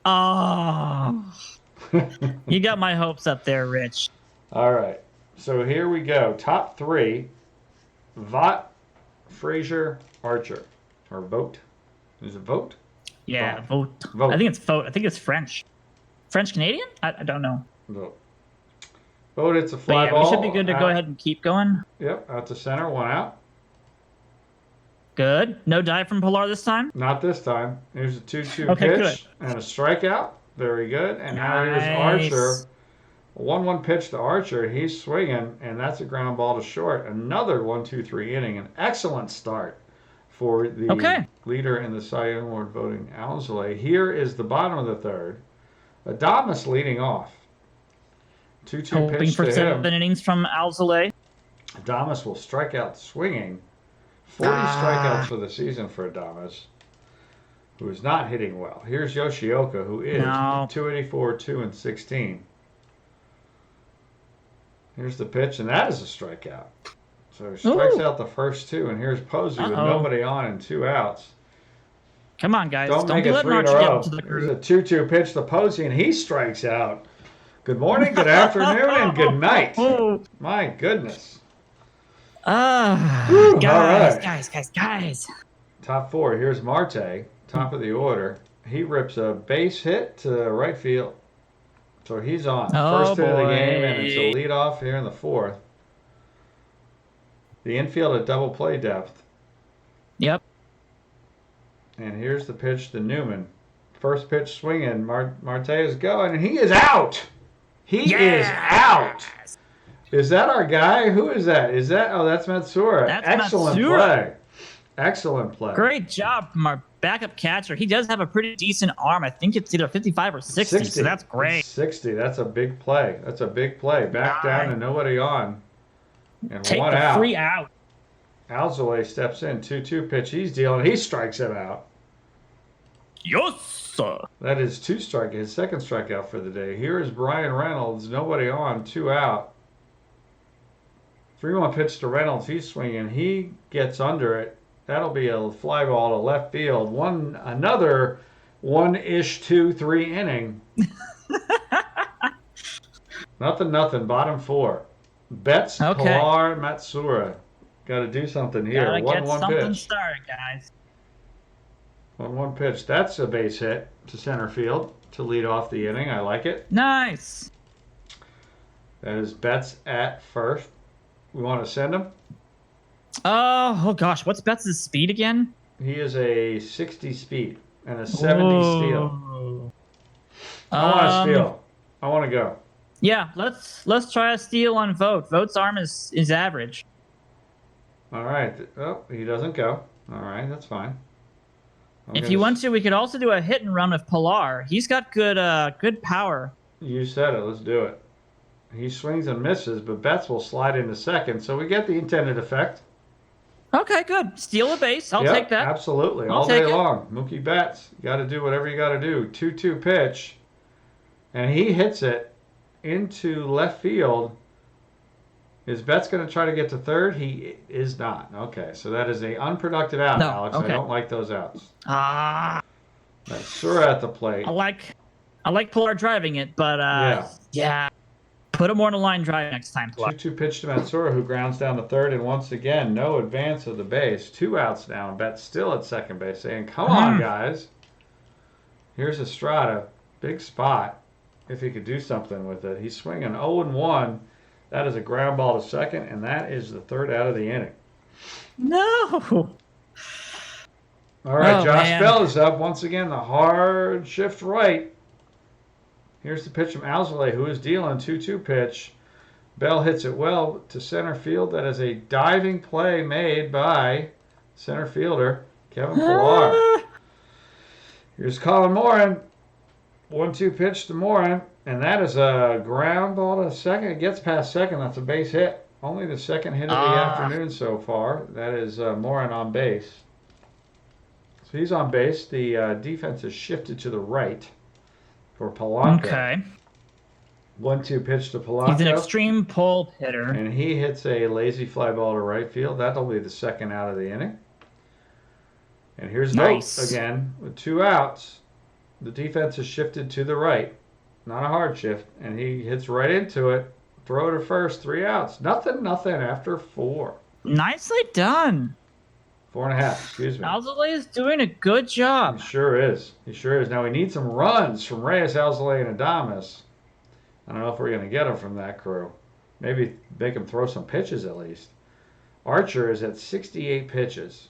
Oh, you got my hopes up there, Rich. All right, so here we go. Top 3, Vaught, Frazier, Archer. Or Vote. Is it Vote? Yeah, Vote. Vote. I think it's Vote. I think it's French. French-Canadian? I don't know. Vote. Vote, it's a fly ball. We should be good to go ahead and keep going. Yep, out to center, 1 out. Good. No dive from Pilar this time? Not this time. Here's a 2-2 Okay, pitch good. and a strikeout. Very good. And now here's Archer. A 1-1 pitch to Archer. He's swinging, and that's a ground ball to short. Another 1-2-3 inning. An excellent start for the leader in the Cy Young Award voting, Alzolay. Here is the bottom of the 3rd. Adames leading off. 2-2 pitch to him. Hoping for 7 innings from Alzolay. Adames will strike out swinging. 40 strikeouts for the season for Adames, who is not hitting well. Here's Yoshioka, who is 284, 2-16. Here's the pitch, and that is a strikeout. So he strikes out the first 2, and here's Posey with nobody on and 2 outs. Come on, guys. Don't make be it letting 3 in a Archer get row. into the Here's groove. a 2-2 pitch to Posey, and he strikes out. Good morning, good afternoon, and good night. My goodness. Guys. Top 4. Here's Marte, top of the order. He rips a base hit to right field. So he's on. First hit of the game, and it's a leadoff here in the 4th. The infield at double play depth. Yep. And here's the pitch to Newman. First pitch swinging. Marte is going, and he is out. He is out. Is that our guy? Who is that? That's Matsura. Excellent play. Excellent play. Great job from our backup catcher. He does have a pretty decent arm. I think it's either 55 or 60. So that's great. 60. That's a big play. Back down and nobody on. And Take 1 the out. free out. Alzolay steps in. 2-2 pitch. He's dealing. He strikes him out. Yes, sir. That is 2 strikeouts. His second strikeout for the day. Here is Brian Reynolds. Nobody on. 2 out. 3-1 pitch to Reynolds. He's swinging. He gets under it. That'll be a fly ball to left field. Another 1-ish 2-3 inning. Nothing. Bottom 4. Betts, Pilar, Matsura. Got to do something here. 1-1 pitch. Started, guys. 1-1 pitch. That's a base hit to center field to lead off the inning. I like it. Nice. That is Betts at first. We want to send him. Oh gosh, what's Betts' speed again? He is a 60 speed and a 70 steal. I want to steal. I want to go. Yeah, let's try a steal on Vote. Vote's arm is average. All right. Oh, he doesn't go. All right, that's fine. If you want to, we could also do a hit and run with Pilar. He's got good power. You said it. Let's do it. He swings and misses, but Betts will slide into second, so we get the intended effect. Okay, good. Steal a base. I'll Yep, take that. absolutely. I'll All day take it. long. Mookie Betts. You got to do whatever you got to do. 2-2 pitch. And he hits it into left field. Is Betts going to try to get to third? He is not. Okay, so that is a unproductive out, No. Alex. I Okay. don't like those outs. Ah, Matsura at the plate. I like Pilar driving it, but Yeah. yeah. Put him more in a line drive next time, Pilar. 2-2 pitch to Matsura, who grounds down to third, and once again, no advance of the base. 2 outs now, and Betts still at second base, saying, come on, guys. Here's Estrada. Big spot. If he could do something with it. He's swinging 0-1. That is a ground ball to second, and that is the third out of the inning. No. All right, Oh, Josh man. Bell is up. Once again, the hard shift right. Here's the pitch from Alzolay, who is dealing 2-2 pitch. Bell hits it well to center field. That is a diving play made by center fielder Kevin Pillar. Here's Colin Moran. 1-2 pitch to Moran, and that is a ground ball to second. It gets past second. That's a base hit. Only the second hit of the afternoon so far. That is Moran on base. So he's on base. The defense is shifted to the right for Polanco. Okay. 1-2 pitch to Polanco. He's an extreme pull hitter. And he hits a lazy fly ball to right field. That'll be the second out of the inning. And here's Nice. Vogt again with 2 outs. The defense is shifted to the right. Not a hard shift. And he hits right into it. Throw to first. 3 outs. Nothing after 4. Nicely done. 4.5, excuse me. Alzolay is doing a good job. He sure is. He sure is. Now we need some runs from Reyes, Alzolay, and Adames. I don't know if we're going to get them from that crew. Maybe make him throw some pitches at least. Archer is at 68 pitches.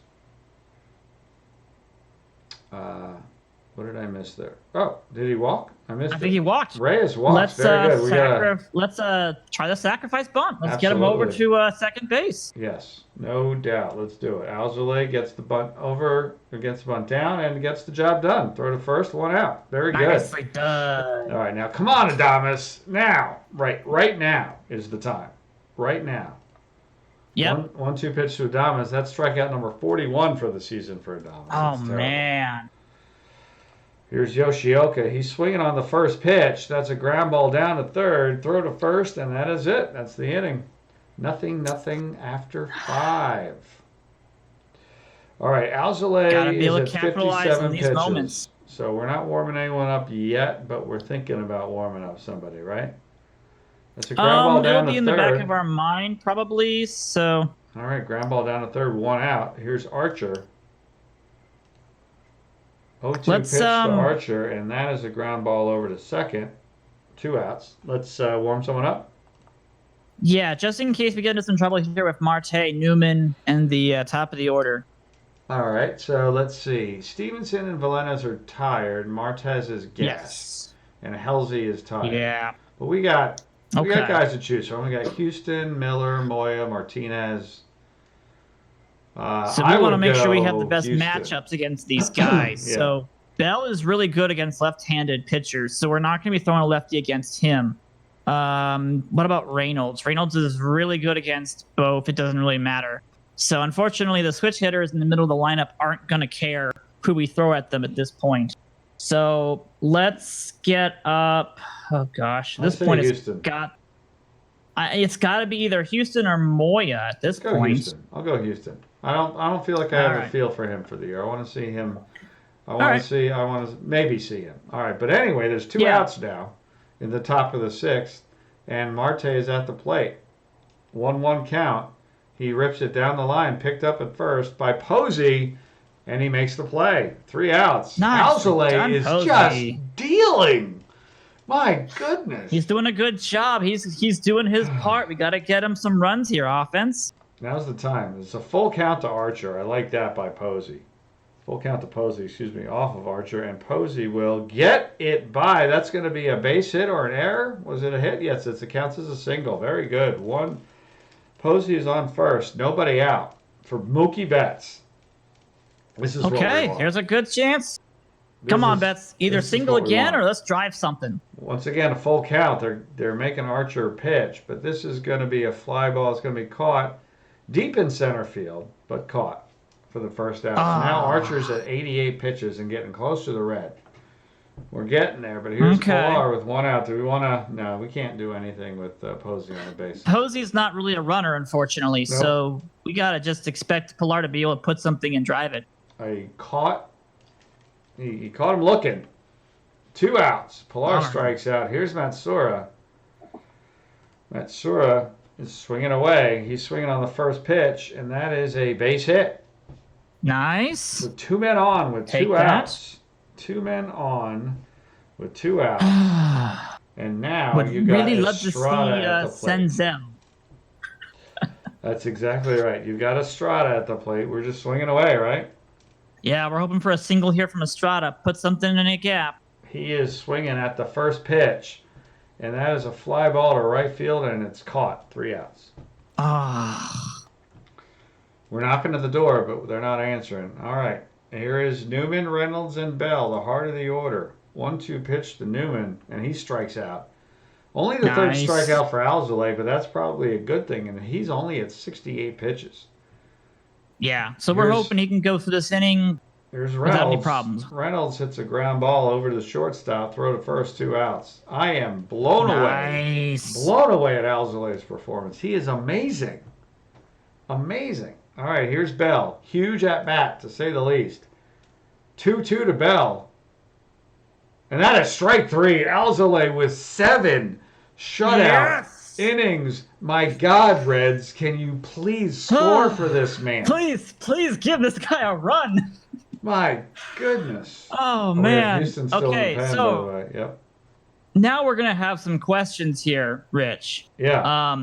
What did I miss there? Oh, did he walk? I missed it. I think he walked. Reyes walks. Very good. Let's try the sacrifice bunt. Let's get him over to second base. Yes, no doubt. Let's do it. Alzolay gets the bunt over, gets the bunt down, and gets the job done. Throw to first, 1 out. Very good. Nicely done. All right, now come on, Adames. Now, right now is the time. Right now. Yep. 1-2 pitch to Adames. That's strikeout number 41 for the season for Adames. Oh, man. Here's Yoshioka. He's swinging on the first pitch. That's a ground ball down to third. Throw to first, and that is it. That's the inning. Nothing after 5. All right, Alzolay is at 57 pitches. Moments. So we're not warming anyone up yet, but we're thinking about warming up somebody, right? That's a ground ball down to third. It'll be in the back of our mind, probably, so. All right, ground ball down to third, 1 out. Here's Archer. 0-2 pitch to Archer, and that is a ground ball over to second. 2 outs. Let's warm someone up. Yeah, just in case we get into some trouble here with Marte, Newman, and the top of the order. All right, so let's see. Stevenson and Valenas are tired. Martez is gassed. Yes. And Halsey is tired. Yeah. But we got guys to choose from. We got Houston, Miller, Moya, Martinez. So we want to make sure we have the best Houston matchups against these guys. Yeah. So Bell is really good against left-handed pitchers, so we're not going to be throwing a lefty against him. What about Reynolds? Reynolds is really good against both. It doesn't really matter. So unfortunately, the switch hitters in the middle of the lineup aren't going to care who we throw at them at this point. So let's get up. Oh gosh, this point it's got to be either Houston or Moya at this point. Houston. I'll go Houston. I don't feel like I have a feel for him for the year. I want to see him. I want to maybe see him. All right, but anyway, there's 2 outs now in the top of the 6th, and Marte is at the plate. 1-1 count. He rips it down the line, picked up at first by Posey, and he makes the play. 3 outs. Nice. Alzolay is just dealing. My goodness. He's doing a good job. He's doing his part. We got to get him some runs here, offense. Now's the time. It's a full count to Archer. I like that by Posey. Full count to Posey, off of Archer. And Posey will get it by. That's going to be a base hit or an error. Was it a hit? Yes, it counts as a single. Very good. Posey is on first. Nobody out for Mookie Betts. This is okay. Here's a good chance. Come on, Betts. Either single again or let's drive something. Once again, a full count. They're making Archer pitch, but this is going to be a fly ball. It's going to be caught. deep in center field, but caught for the first out. So now Archer's at 88 pitches and getting close to the red. We're getting there, but here's Pilar with one out. Do we want to? No, we can't do anything with Posey on the base. Posey's not really a runner, unfortunately, Nope. so we gotta just expect Pilar to be able to put something and drive it. He caught him looking. 2 outs. Pilar strikes out. Here's Matsura. Matsura is swinging away. He's swinging on the first pitch, and that is a base hit. Nice. With 2 men on with Take 2 that. outs. 2 men on with 2 outs. And now Would you got really love to see Estrada at the plate. Senzel. That's exactly right. You got Estrada at the plate. We're just swinging away, right? Yeah, we're hoping for a single here from Estrada. Put something in a gap. He is swinging at the first pitch, and that is a fly ball to right field, and it's caught. 3 outs. We're knocking at the door, but they're not answering. All right. Here is Newman, Reynolds, and Bell, the heart of the order. 1-2 pitch to Newman, and he strikes out. Only the third strikeout for Alzolay, but that's probably a good thing, and he's only at 68 pitches. Yeah, so we're hoping he can go through this inning without any problems. Reynolds hits a ground ball over to the shortstop, throw to first, 2 outs. I am blown away at Alzolay's performance. He is amazing. Amazing. All right, here's Bell. Huge at bat, to say the least. 2-2 to Bell. And that is strike 3. Alzolay with 7 shutout innings. My God, Reds, can you please score for this man? Please give this guy a run. My goodness. Oh, man. Houston's still in the pen, by the way. Yep. Now we're going to have some questions here, Rich. Yeah.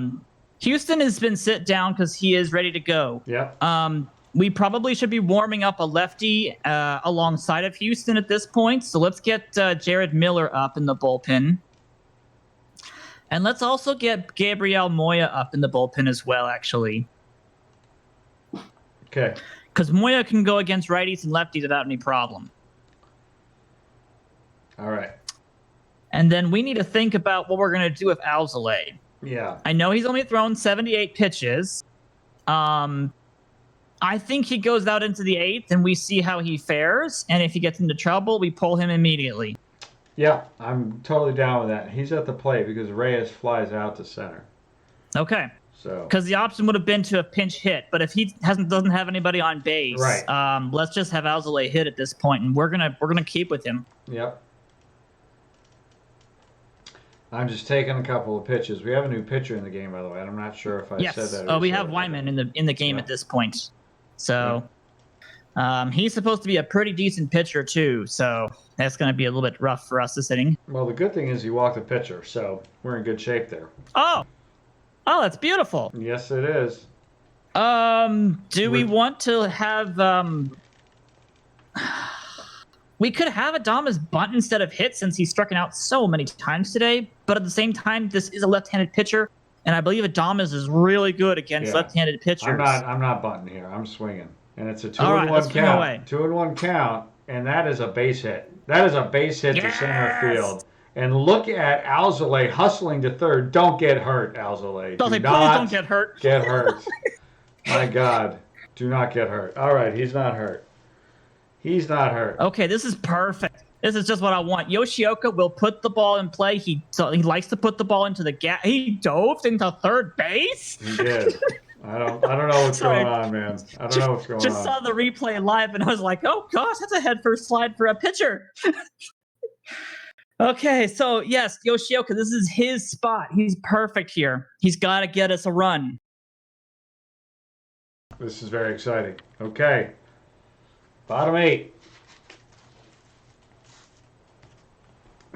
Houston has been sit down because he is ready to go. Yep. We probably should be warming up a lefty alongside of Houston at this point. So let's get Jared Miller up in the bullpen. And let's also get Gabriel Moya up in the bullpen as well, actually. Okay. Because Moya can go against righties and lefties without any problem. All right. And then we need to think about what we're going to do with Alzolay. Yeah. I know he's only thrown 78 pitches. I think he goes out into the 8th and we see how he fares. And if he gets into trouble, we pull him immediately. Yeah, I'm totally down with that. He's at the plate because Reyes flies out to center. Okay. So. Because the option would have been to a pinch hit, but if he doesn't have anybody on base, right. Let's just have Alzolay hit at this point, and we're gonna keep with him. Yep. I'm just taking a couple of pitches. We have a new pitcher in the game, by the way. I'm not sure if I said that. Oh, we have Wyman in the game at this point. So he's supposed to be a pretty decent pitcher too. So that's going to be a little bit rough for us this inning. Well, the good thing is he walked the pitcher, so we're in good shape there. Oh, that's beautiful. Yes, it is. Do we want to have we could have Adames bunt instead of hit since he's struck out so many times today, but at the same time, this is a left-handed pitcher, and I believe Adames is really good against left-handed pitchers. I'm not bunting here. I'm swinging, and it's a 2-1 count. 2-1 count, and that is a base hit. That is a base hit to center field. And look at Alzolay hustling to third. Don't get hurt, Alzolay. Please don't get hurt. Get hurt. My God, do not get hurt. All right, he's not hurt. He's not hurt. Okay, this is perfect. This is just what I want. Yoshioka will put the ball in play. He likes to put the ball into the gap. He dove into third base. He did. I don't know what's going on, man. I don't know what's going on. Just saw the replay live, and I was like, oh gosh, that's a head first slide for a pitcher. Okay, so yes, Yoshioka, this is his spot. He's perfect here. He's got to get us a run. This is very exciting. Okay. Bottom 8.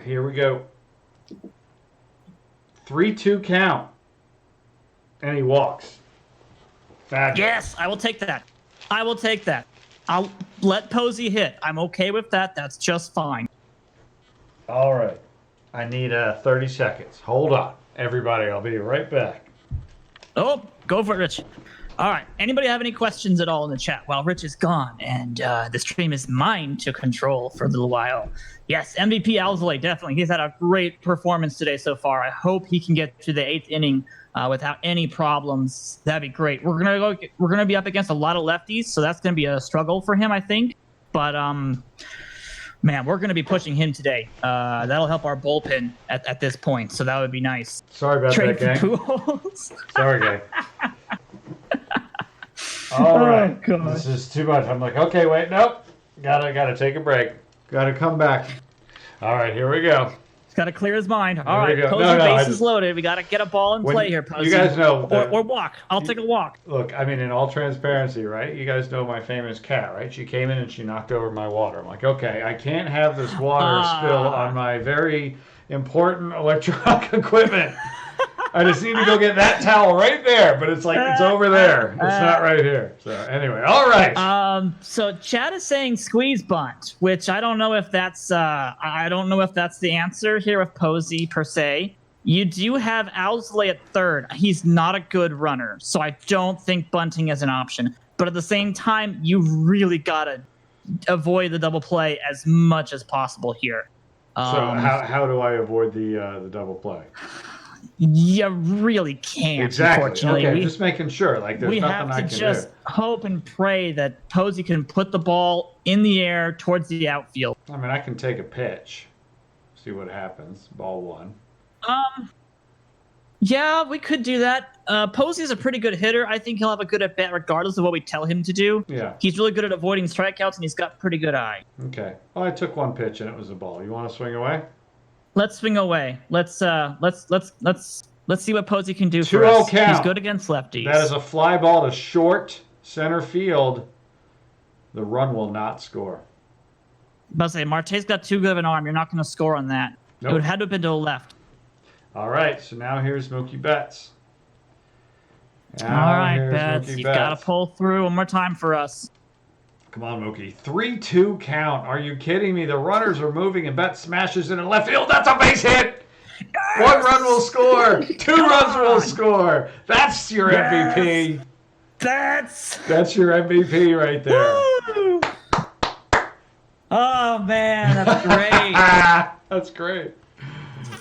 Here we go. 3-2 count. And he walks. Fabulous. Yes, I will take that. I'll let Posey hit. I'm okay with that. That's just fine. All right. I need 30 seconds. Hold on, everybody. I'll be right back. Oh, go for it, Rich. All right. Anybody have any questions at all in the chat? Well, Rich is gone, and the stream is mine to control for a little while. Yes, MVP Alzolay, definitely. He's had a great performance today so far. I hope he can get to the 8th inning without any problems. That'd be great. We're gonna be up against a lot of lefties, so that's gonna be a struggle for him, I think. But man, we're gonna be pushing him today. That'll help our bullpen at this point, so that would be nice. Sorry about Trade that, gang. Pujols. Sorry, gang. All right, God. this is too much. I'm like, okay, wait, nope. Gotta take a break. Gotta come back. All right, here we go. He's got to clear his mind. All right, we go. Posey, bases loaded. We got to get a ball in play here, Posey. You guys know. Or walk. I'll take a walk. Look, I mean, in all transparency, right? You guys know my famous cat, right? She came in and she knocked over my water. I'm like, okay, I can't have this water spill on my very important electronic equipment. I just need to go get that towel right there, but it's like it's over there. It's not right here. So anyway, all right. So Chad is saying squeeze bunt, which I don't know if that's the answer here with Posey per se. You do have Alzolay at third. He's not a good runner, so I don't think bunting is an option. But at the same time, you really gotta avoid the double play as much as possible here. So how do I avoid the double play? You really can't. Exactly. Unfortunately. Okay, just making sure. Like there's nothing I can do. We have to just hope and pray that Posey can put the ball in the air towards the outfield. I mean, I can take a pitch, see what happens. Ball one. Yeah, we could do that. Posey's a pretty good hitter. I think he'll have a good at bat regardless of what we tell him to do. Yeah. He's really good at avoiding strikeouts, and he's got pretty good eye. Okay. Well, I took one pitch and it was a ball. You want to swing away? Let's swing away. Let's see what Posey can do 2-0 for us. count. He's good against lefties. That is a fly ball to short center field. The run will not score. But say Marte's got too good of an arm. You're not going to score on that. Nope. It would have to have been to the left. All right. So now here's Mookie Betts. All right, Betts. You've got to pull through one more time for us. Come on, Mookie. 3-2 count. Are you kidding me? The runners are moving and Betts smashes into left field. That's a base hit. Yes! 1 run will score. 2 runs will score. That's your MVP. That's your MVP right there. Woo! Oh, man. That's great. That's great.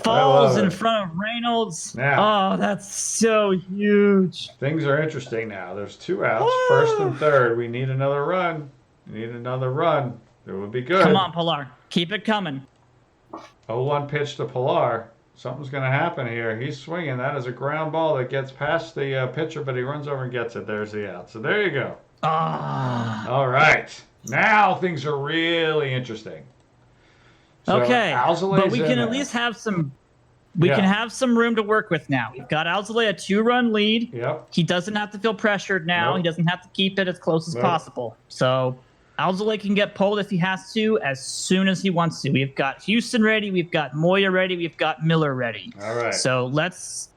Falls in front of Reynolds. Now, oh, that's so huge. Things are interesting now. There's 2 outs. Woo! First and third. We need another run. It would be good. Come on, Pilar. Keep it coming. 0-1 pitch to Pilar. Something's going to happen here. He's swinging. That is a ground ball that gets past the pitcher, but he runs over and gets it. There's the out. So there you go. All right. Now things are really interesting. So okay. Alzolay's but we can at least have some. We can have some room to work with now. We've got Alzolay a 2-run lead. Yep. He doesn't have to feel pressured now. Nope. He doesn't have to keep it as close as possible. So Alzolay can get pulled if he has to, as soon as he wants to. We've got Houston ready. We've got Moya ready. We've got Miller ready. All right. So let's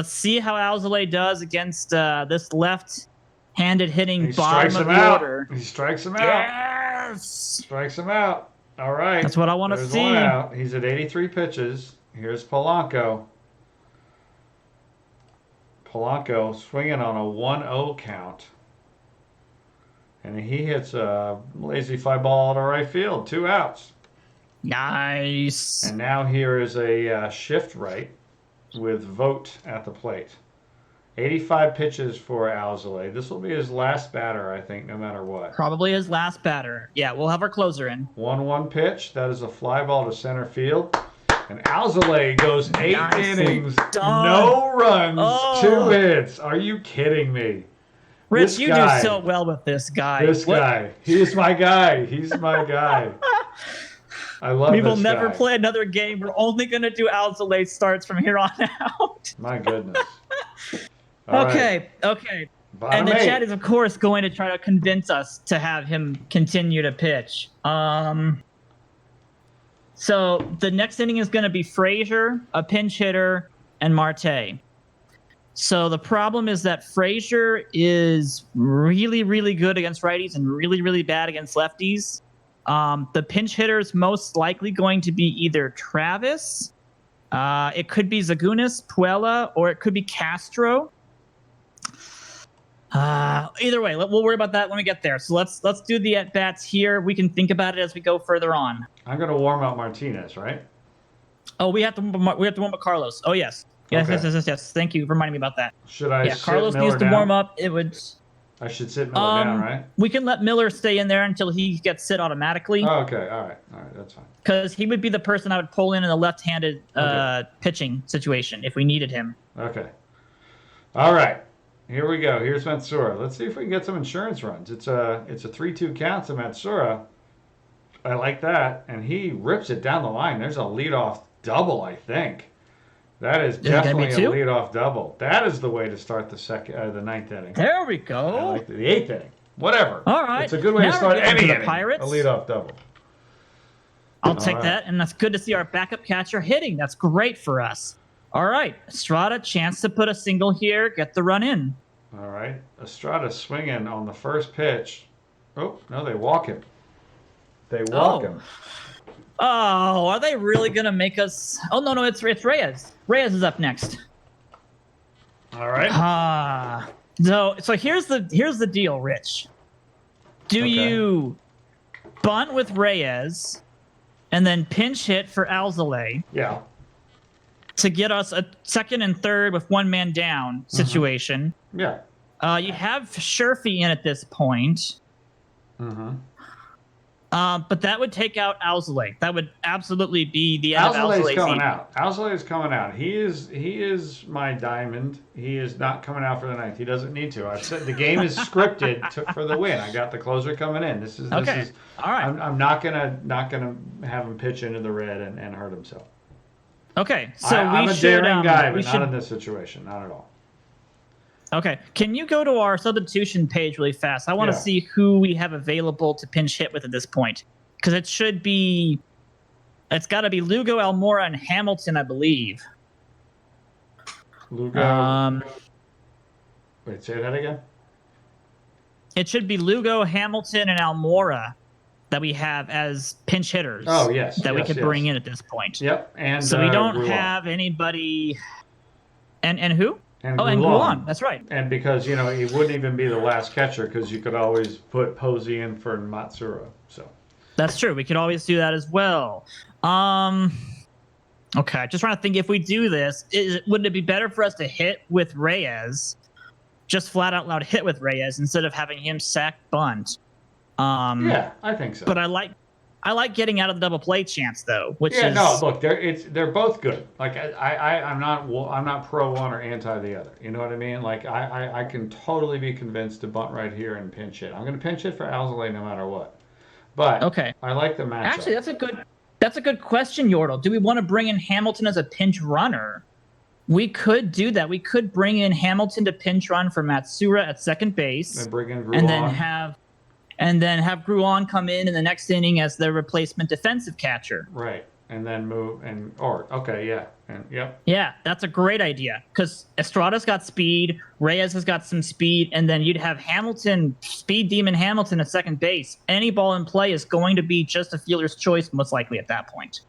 see how Alzolay does against this left-handed hitting bottom of the order. He strikes him out. Yes. Strikes him out. All right. That's what I want to see. 1 out. He's at 83 pitches. Here's Polanco. Polanco swinging on a 1-0 count. And he hits a lazy fly ball to right field. 2 outs. Nice. And now here is a shift right with Vogt at the plate. 85 pitches for Alzolay. This will be his last batter, I think, no matter what. Probably his last batter. Yeah, we'll have our closer in. 1-1 pitch. That is a fly ball to center field. And Alzolay goes 8 innings, no runs, 2 hits. Are you kidding me? Rich, you do so well with this guy. This guy. He's my guy. He's my guy. I love this guy. We will never play another game. We're only going to do Alzolay starts from here on out. My goodness. Okay. Bottom and the 8. chat is, of course, going to try to convince us to have him continue to pitch. So the next inning is going to be Frazier, a pinch hitter, and Marte. So the problem is that Frazier is really, really good against righties and really, really bad against lefties. The pinch hitter is most likely going to be either Travis, it could be Zagunis, Puella, or it could be Castro. either way, we'll worry about that when we get there. So let's do the at bats here. We can think about it as we go further on. I'm going to warm up Martinez, right? Oh, we have to warm up Carlos. Oh yes. Yes, Okay. yes. Thank you for reminding me about that. Should I sit Carlos Miller needs to down? warm up. It would. I should sit Miller down, right? We can let Miller stay in there until he gets sit automatically. Oh, okay. All right, that's fine. Because he would be the person I would pull in the left-handed pitching situation if we needed him. Okay. All right. Here we go. Here's Matsura. Let's see if we can get some insurance runs. It's a 3-2 count to Matsura. I like that, and he rips it down the line. There's a leadoff double, I think. That is definitely a leadoff double. That is the way to start the ninth inning. There we go. I like the eighth inning. Whatever. All right. It's a good way to start any inning. Pirates. A leadoff double. I'll take that, and that's good to see our backup catcher hitting. That's great for us. All right, Estrada, chance to put a single here, get the run in. All right, Estrada swinging on the first pitch. Oh, no, they walk him. They walk him. Oh, are they really going to make us... Oh, no, it's Reyes. Reyes is up next. All right. So here's the deal, Rich. Do you bunt with Reyes and then pinch hit for Alzolay? Yeah. To get us a second and third with one man down situation. Yeah. You have Sherfy in at this point. But that would take out Alzolay. That would absolutely be the end of Alzolay's coming out. Alzolay is coming out. He is my diamond. He is not coming out for the ninth. He doesn't need to. I said the game is scripted for the win. I got the closer coming in. This is all right. I'm not gonna have him pitch into the red and hurt himself. Okay, so I'm a daring guy, but not in this situation. Not at all. Okay, can you go to our substitution page really fast? I want to see who we have available to pinch hit with at this point. Because it's got to be Lugo, Almora, and Hamilton, I believe. Lugo. Wait, say that again? It should be Lugo, Hamilton, and Almora that we have as pinch hitters. Oh, yes. That we could bring in at this point. Yep. And so we don't have anybody... And who? And Gulan. That's right. And because, he wouldn't even be the last catcher because you could always put Posey in for Matsura. So that's true. We could always do that as well. Okay, just trying to think if we do this, wouldn't it be better for us to hit with Reyes, just flat out loud hit with Reyes instead of having him sack bunt? Yeah, I think so. But I like getting out of the double play chance though, which is look, they're both good. Like I'm not pro one or anti the other. You know what I mean? Like I can totally be convinced to bunt right here and pinch hit. I'm going to pinch hit for Alzolay no matter what. But I like the matchup. Actually, that's a good question, Yordle. Do we want to bring in Hamilton as a pinch runner? We could do that. We could bring in Hamilton to pinch run for Matsura at second base, and bring in Gruan. And then have Gruan come in the next inning as the replacement defensive catcher. Right. And then move Yeah, that's a great idea because Estrada's got speed, Reyes has got some speed, and then you'd have Speed Demon Hamilton at second base. Any ball in play is going to be just a fielder's choice, most likely at that point.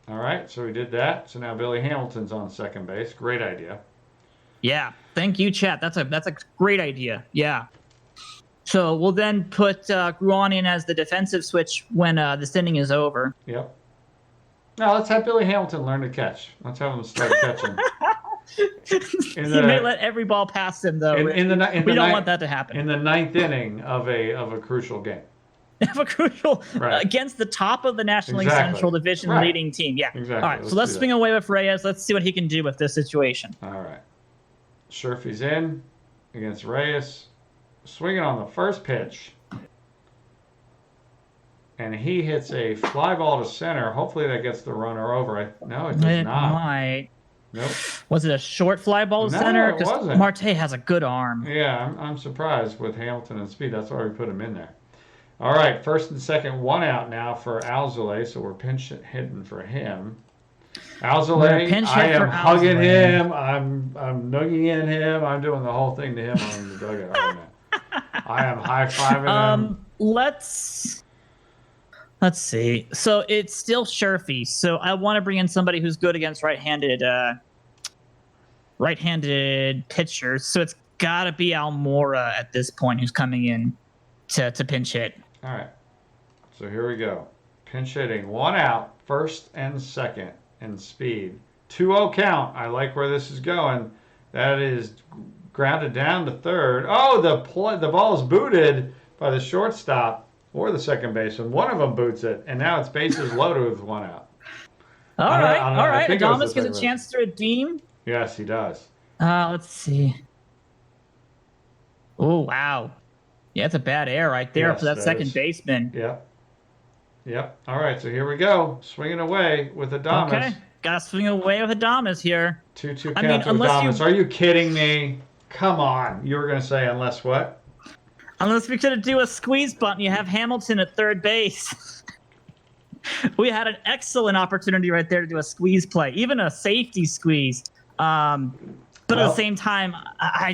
All right, so we did that. So now Billy Hamilton's on second base. Great idea. Yeah, thank you, chat. That's a great idea. Yeah. So we'll then put Gruan in as the defensive switch when this inning is over. Yep. Now let's have Billy Hamilton learn to catch. Let's have him start catching. He may let every ball pass him, though. We don't want that to happen. In the ninth inning of a crucial game. Against the top of the National League Central Division leading team. Yeah. Exactly. All right, so let's swing away with Reyes. Let's see what he can do with this situation. All right. Sherfy's in against Reyes. Swinging on the first pitch. And he hits a fly ball to center. Hopefully that gets the runner over. No, it does not. It might. Nope. Was it a short fly ball to center? No, it wasn't. Marte has a good arm. Yeah, I'm surprised with Hamilton and speed. That's why we put him in there. All right, first and second, one out now for Alzolay. So we're pinch hitting for him. Alzolay, I am hugging him. I'm nugging in him. I'm doing the whole thing to him on the dugout right now. I am high-fiving him. Let's see. So it's still Sherfy. So I want to bring in somebody who's good against right-handed right-handed pitcher, so it's got to be Almora at this point who's coming in to pinch hit. All right. So here we go. Pinch hitting. 1 out, first and second in speed. 2-0 count. I like where this is going. That is grounded down to third. Oh, the ball is booted by the shortstop or the second baseman. One of them boots it, and now it's bases loaded with 1 out. All right. Adames gets a chance to redeem. Yes, he does. Let's see. Oh, wow. Yeah, it's a bad error right there for that second baseman. Yep. All right, so here we go. Swinging away with Adames. Okay, got to swing away with Adames here. 2-2 count to Adames. Are you kidding me? Come on. You were going to say unless what? Unless we could do a squeeze button. You have Hamilton at third base. We had an excellent opportunity right there to do a squeeze play, even a safety squeeze. But at the same time, I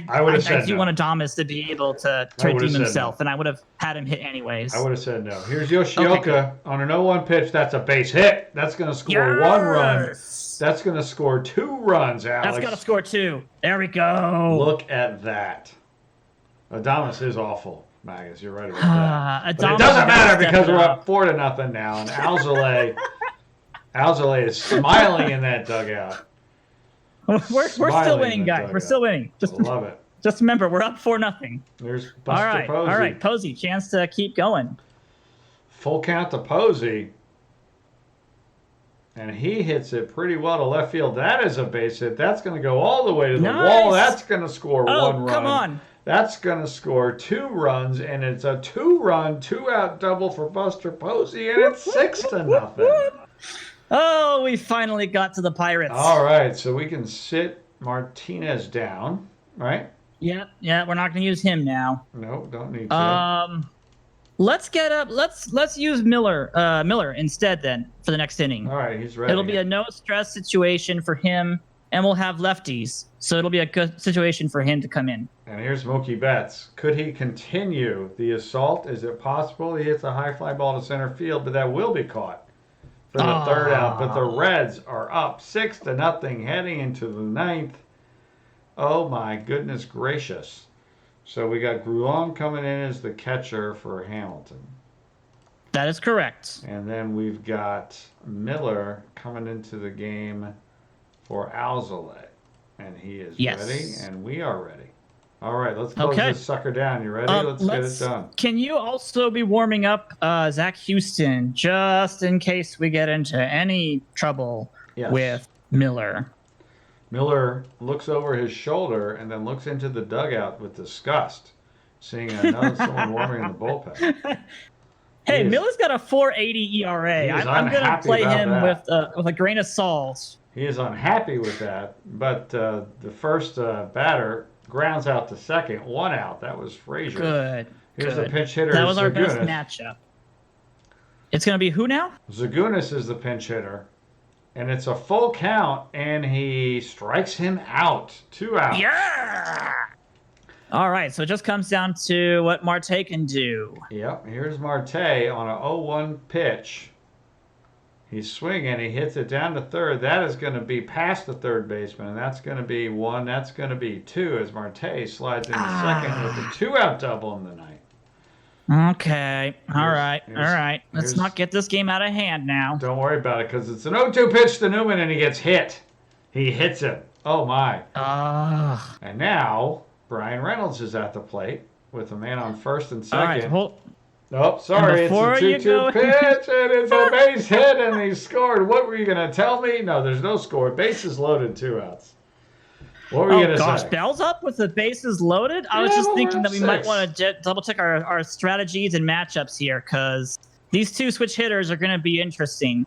do want Adames to be able to redeem himself, and I would have had him hit anyways. I would have said no. Here's Yoshioka on an 0-1 pitch. That's a base hit. That's going to score 1 run. That's going to score 2 runs, Alex. That's going to score 2. There we go. Look at that. Adames is awful, Magus. You're right about that. But it doesn't matter because we're up 4-0 now, and Alzolay is smiling in that dugout. We're still winning, guys. We're still winning. Love it. Just remember, we're up 4-0. There's Buster Posey. All right, Posey, chance to keep going. Full count to Posey. And he hits it pretty well to left field. That is a base hit. That's going to go all the way to the wall. That's going to score 1 run. Come on. That's going to score 2 runs, and it's a 2-run, 2-out double for Buster Posey, and it's 6-0. Oh, we finally got to the Pirates. All right, so we can sit Martinez down, right? Yeah, we're not going to use him now. No, don't need to. Let's get up. Let's use Miller instead then for the next inning. All right, he's ready. It'll be a no stress situation for him, and we'll have lefties, so it'll be a good situation for him to come in. And here's Mookie Betts. Could he continue the assault? Is it possible he hits a high fly ball to center field, but that will be caught for the third out? But the Reds are up 6-0 heading into the 9th. Oh my goodness gracious. So we got Grulon coming in as the catcher for Hamilton. That is correct. And then we've got Miller coming into the game for Alzolay. And he is ready, and we are ready. All right, let's close this sucker down. You ready? Let's get it done. Can you also be warming up Zach Houston just in case we get into any trouble with Miller? Miller looks over his shoulder and then looks into the dugout with disgust, seeing someone warming in the bullpen. Hey, Miller's got a 4.80 ERA. I'm going to play him with a grain of salt. He is unhappy with that, but the first batter grounds out to second, 1 out. That was Frazier. Good. Here's the pinch hitter. That was our best matchup. It's going to be who now? Zagunis is the pinch hitter. And it's a full count, and he strikes him out. 2 outs. Yeah! All right, so it just comes down to what Marte can do. Yep, here's Marte on a 0-1 pitch. He's swinging, he hits it down to third. That is going to be past the third baseman, and that's going to be 1. That's going to be 2 as Marte slides into second with a 2-out double in the ninth. Okay. All right. Let's not get this game out of hand now. Don't worry about it, because it's an 0-2 pitch to Newman, and he gets hit. He hits him. Oh, my. And now Brian Reynolds is at the plate with a man on first and second. All right, Oh, sorry, it's a 2-2 pitch, and it's a base hit, and he scored. What were you going to tell me? No, there's no score. Bases loaded, 2 outs. What were you going to say? Bell's up with the bases loaded? I was just thinking that we might want to double-check our strategies and matchups here, because these 2 switch hitters are going to be interesting.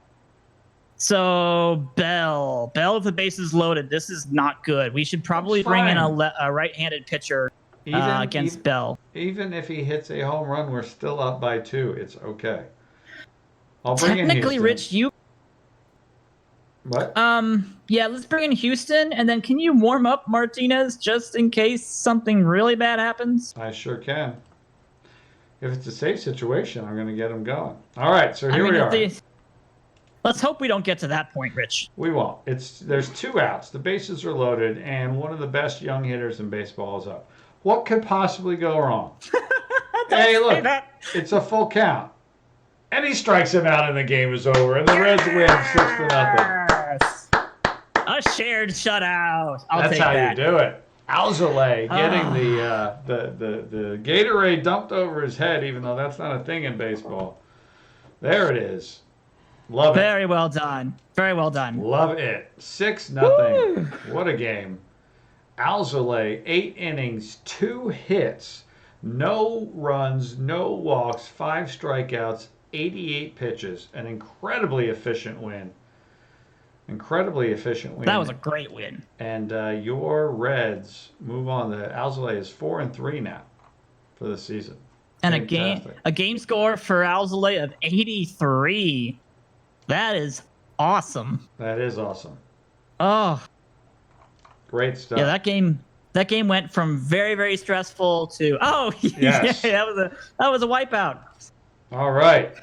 So, Bell with the bases loaded. This is not good. We should probably bring in a right-handed pitcher against Bell. Even if he hits a home run, we're still up by 2. It's okay. I'll bring in Houston. Rich, you... What? Yeah, let's bring in Houston, and then can you warm up Martinez just in case something really bad happens? I sure can. If it's a safe situation, I'm going to get him going. All right, so here we are. Let's hope we don't get to that point, Rich. We won't. There's 2 outs. The bases are loaded, and one of the best young hitters in baseball is up. What could possibly go wrong? Hey, Don't say look, that. it's a full count. And he strikes him out and the game is over. And the Reds win 6-0. Yes. A shared shutout. I'll That's take how that. you do it. Alzolay getting the Gatorade dumped over his head, even though that's not a thing in baseball. There it is. Love it. Very well done. Very well done. Love it. 6-0. What a game. Alzolay, 8 innings, 2 hits, no runs, no walks, 5 strikeouts, 88 pitches. An incredibly efficient win. Incredibly efficient win. That was a great win. And your Reds move on. The Alzolay is 4-3 now for the season. And Fantastic. a game score for Alzolay of 83. That is awesome. That is awesome. Oh, Great stuff. yeah, that game went from very, very stressful to Yes. yeah, that was a wipeout. All right.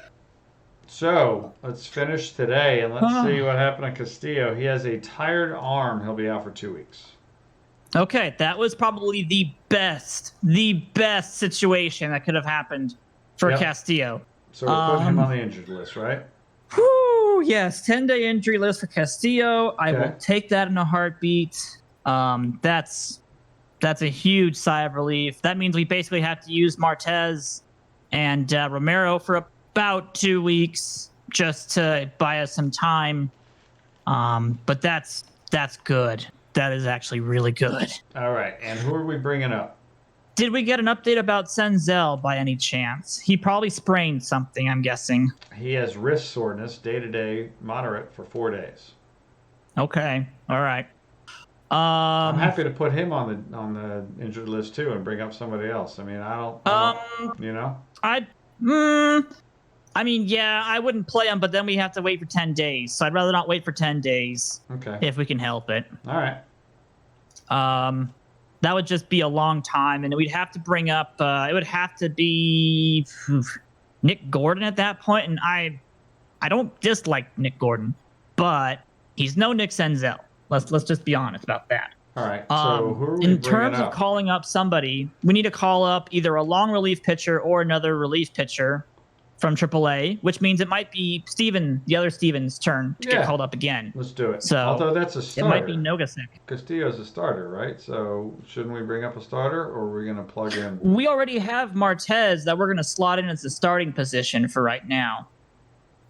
So let's finish today and let's see what happened to Castillo. He has a tired arm. He'll be out for 2 weeks. Okay, that was probably the best situation that could have happened for Yep. Castillo. So we're putting him on the injured list, right? Whew, yes, 10-day injury list for Castillo. I will Okay. take that in a heartbeat. That's a huge sigh of relief. That means we basically have to use Martez and Romero for about 2 weeks just to buy us some time. But that's good. That is actually really good. All right. And who are we bringing up? Did we get an update about Senzel by any chance? He probably sprained something, I'm guessing. He has wrist soreness, day-to-day, moderate for 4 days. Okay. All right. I'm happy to put him on the injured list too and bring up somebody else. I mean, I don't you know? I mean, yeah, I wouldn't play him, but then we have to wait for 10 days. So I'd rather not wait for 10 days Okay. if we can help it. All right. That would just be a long time, and we'd have to bring up. It would have to be Nick Gordon at that point, and I don't dislike Nick Gordon, but he's no Nick Senzel. Let's just be honest about that. All right. So who are we in bringing terms up? of calling up somebody, we need to call up either a long relief pitcher or another relief pitcher from AAA, which means it might be the other Steven's turn to Yeah. get called up again. Let's do it. So, although that's a It starter. might be Nogasek. Castillo's a starter, right? So shouldn't we bring up a starter, or are we going to plug in? We already have Martez that we're going to slot in as the starting position for right now.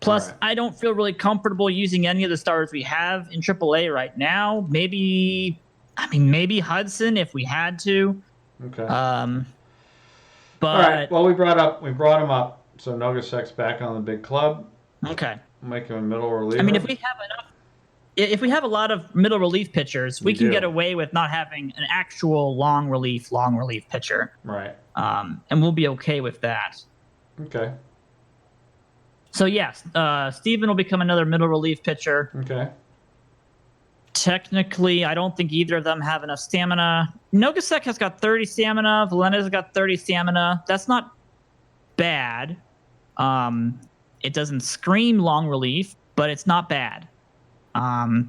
Plus, All right. I don't feel really comfortable using any of the starters we have in AAA right now. Maybe Hudson if we had to. Okay. But All right. Well, we brought him up. So Nogasek's back on the big club. okay. Make him a middle reliever. I mean, if we have a lot of middle relief pitchers, we can do. get away with not having an actual long relief pitcher. Right. And we'll be okay with that. Okay. So yes, Steven will become another middle relief pitcher. Okay. Technically, I don't think either of them have enough stamina. Nogasek has got 30 stamina. Valenez has got 30 stamina. That's not bad. It doesn't scream long relief, but it's not bad. And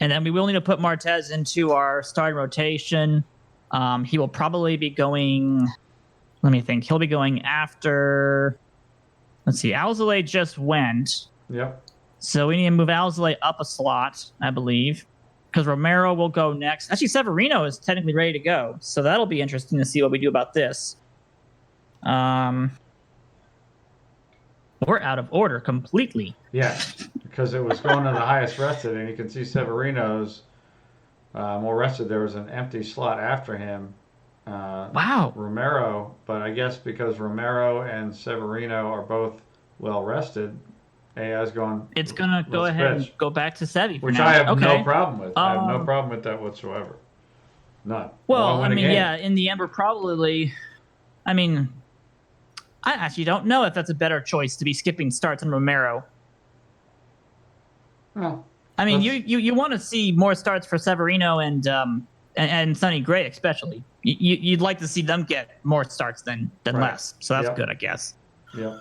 then we will need to put Martez into our starting rotation. He will probably be going. Let me think. He'll be going after. Let's see. Alzolay just went. Yep. So we need to move Alzolay up a slot, I believe, because Romero will go next. Actually, Severino is technically ready to go, so that'll be interesting to see what we do about this. We're out of order completely. Yeah, because it was going to the highest rested, and you can see Severino's more rested. There was an empty slot after him. Wow. Romero, but I guess because Romero and Severino are both well rested, AI's going. It's going to go let's ahead pitch. and go back to Sevy. Which now. I have Okay. no problem with. I have no Um, problem with that whatsoever. None. Well, Win I a mean, game. yeah, in the end, we're probably. I mean, I actually don't know if that's a better choice to be skipping starts on Romero. Well, I mean, Let's- you want to see more starts for Severino and Sonny Gray especially. You'd like to see them get more starts than Right. less. So that's Yep. good, I guess. yeah.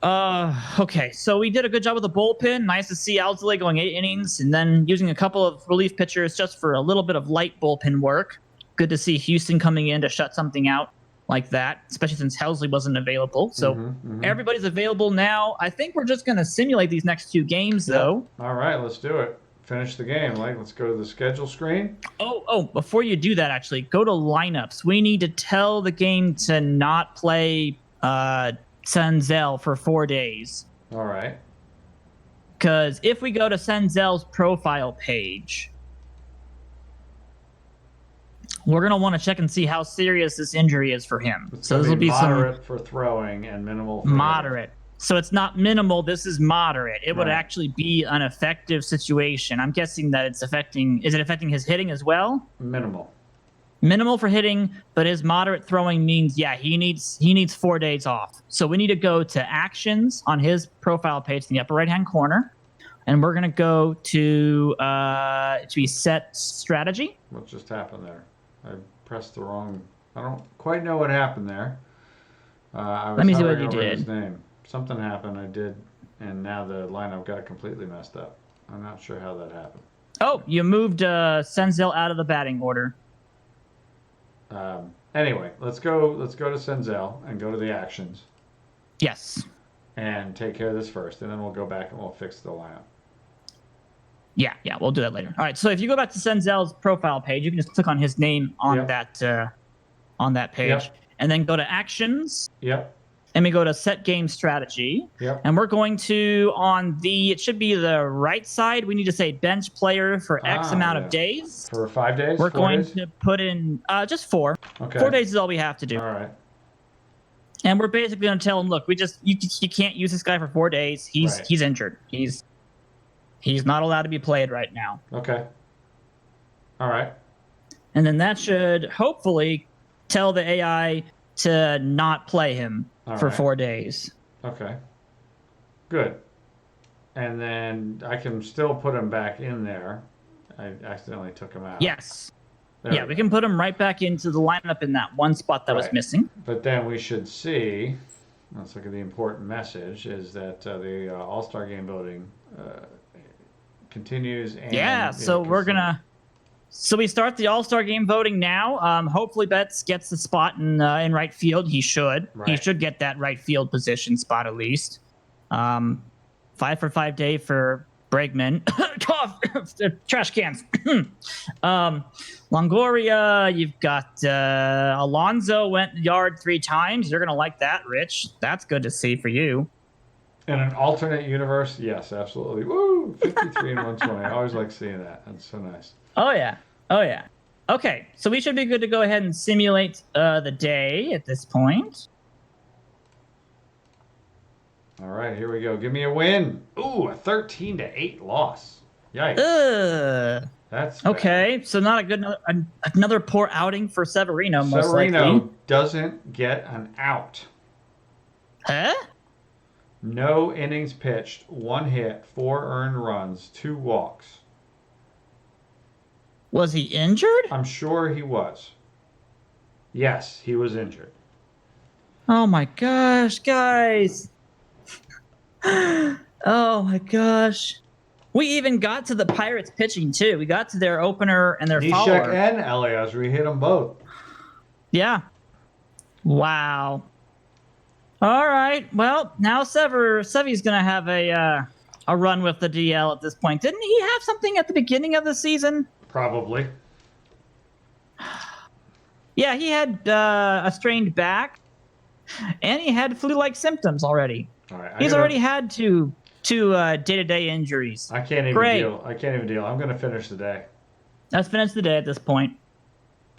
Okay, so we did a good job with the bullpen. Nice to see Alzolay going 8 innings and then using a couple of relief pitchers just for a little bit of light bullpen work. Good to see Houston coming in to shut something out like that, especially since Helsley wasn't available. So everybody's available now. I think we're just going to simulate these next 2 games, Yep. though. All right, let's do it. Finish the game. Let's go to the schedule screen. Before you do that, actually, go to lineups. We need to tell the game to not play Senzel for 4 days. All right. Because if we go to Senzel's profile page, we're going to want to check and see how serious this injury is for him. So this will be moderate for throwing and minimal for moderate. So it's not minimal. This is moderate. It would actually be an effective situation. I'm guessing that it's affecting. Is it affecting his hitting as well? Minimal for hitting, but his moderate throwing means he needs 4 days off. So we need to go to actions on his profile page in the upper right hand corner, and we're gonna go to set strategy. What just happened there? I pressed the wrong. I don't quite know what happened there. Let me see what you did. His name. Something happened. I did, and now the lineup got completely messed up. I'm not sure how that happened. Oh, you moved Senzel out of the batting order. Anyway, let's go to Senzel and go to the actions. Yes. And take care of this first, and then we'll go back and we'll fix the lineup. Yeah, we'll do that later. All right, so if you go back to Senzel's profile page, you can just click on his name on that page, and then go to actions. Yep. And we go to set game strategy. Yep. And we're going to, it should be the right side, we need to say bench player for X amount of days. For 5 days? We're going to put in just 4. Okay. 4 days is all we have to do. All right. And we're basically going to tell him, look, you can't use this guy for 4 days. He's injured. He's not allowed to be played right now. Okay. All right. And then that should hopefully tell the AI to not play him for 4 days. Okay. Good. And then I can still put him back in there. I accidentally took him out. Yes. We can put him right back into the lineup in that one spot that was missing. But then we should see, let's look at the important message, is that the All-Star Game voting continues. And so we're going to... So we start the All-Star Game voting now. Hopefully Betts gets the spot in right field. He should. Right. He should get that right field position spot at least. 5 for 5 day for Bregman. Cough. Trash cans. Longoria, you've got Alonso went yard 3 times. You're going to like that, Rich. That's good to see for you. In an alternate universe, yes, absolutely. Woo! 53 and 120. I always like seeing that. That's so nice. Oh, yeah. Okay, so we should be good to go ahead and simulate the day at this point. All right, here we go. Give me a win. Ooh, a 13-8 loss. Yikes. That's bad. Okay. So not a good another poor outing for Severino. Most Severino likely. Doesn't get an out. Huh? No innings pitched, 1 hit, 4 earned runs, 2 walks. Was he injured? I'm sure he was. Yes, he was injured. Oh my gosh, guys. Oh my gosh. We even got to the Pirates pitching too. We got to their opener and their follower. Nishek and Elias, we hit them both. Yeah. Wow. All right. Well, now Sevy's going to have a run with the DL at this point. Didn't he have something at the beginning of the season? Probably. Yeah, he had a strained back, and he had flu-like symptoms already. All right, He's already had two day-to-day injuries. I can't even deal. I'm going to finish the day. Let's finish the day at this point.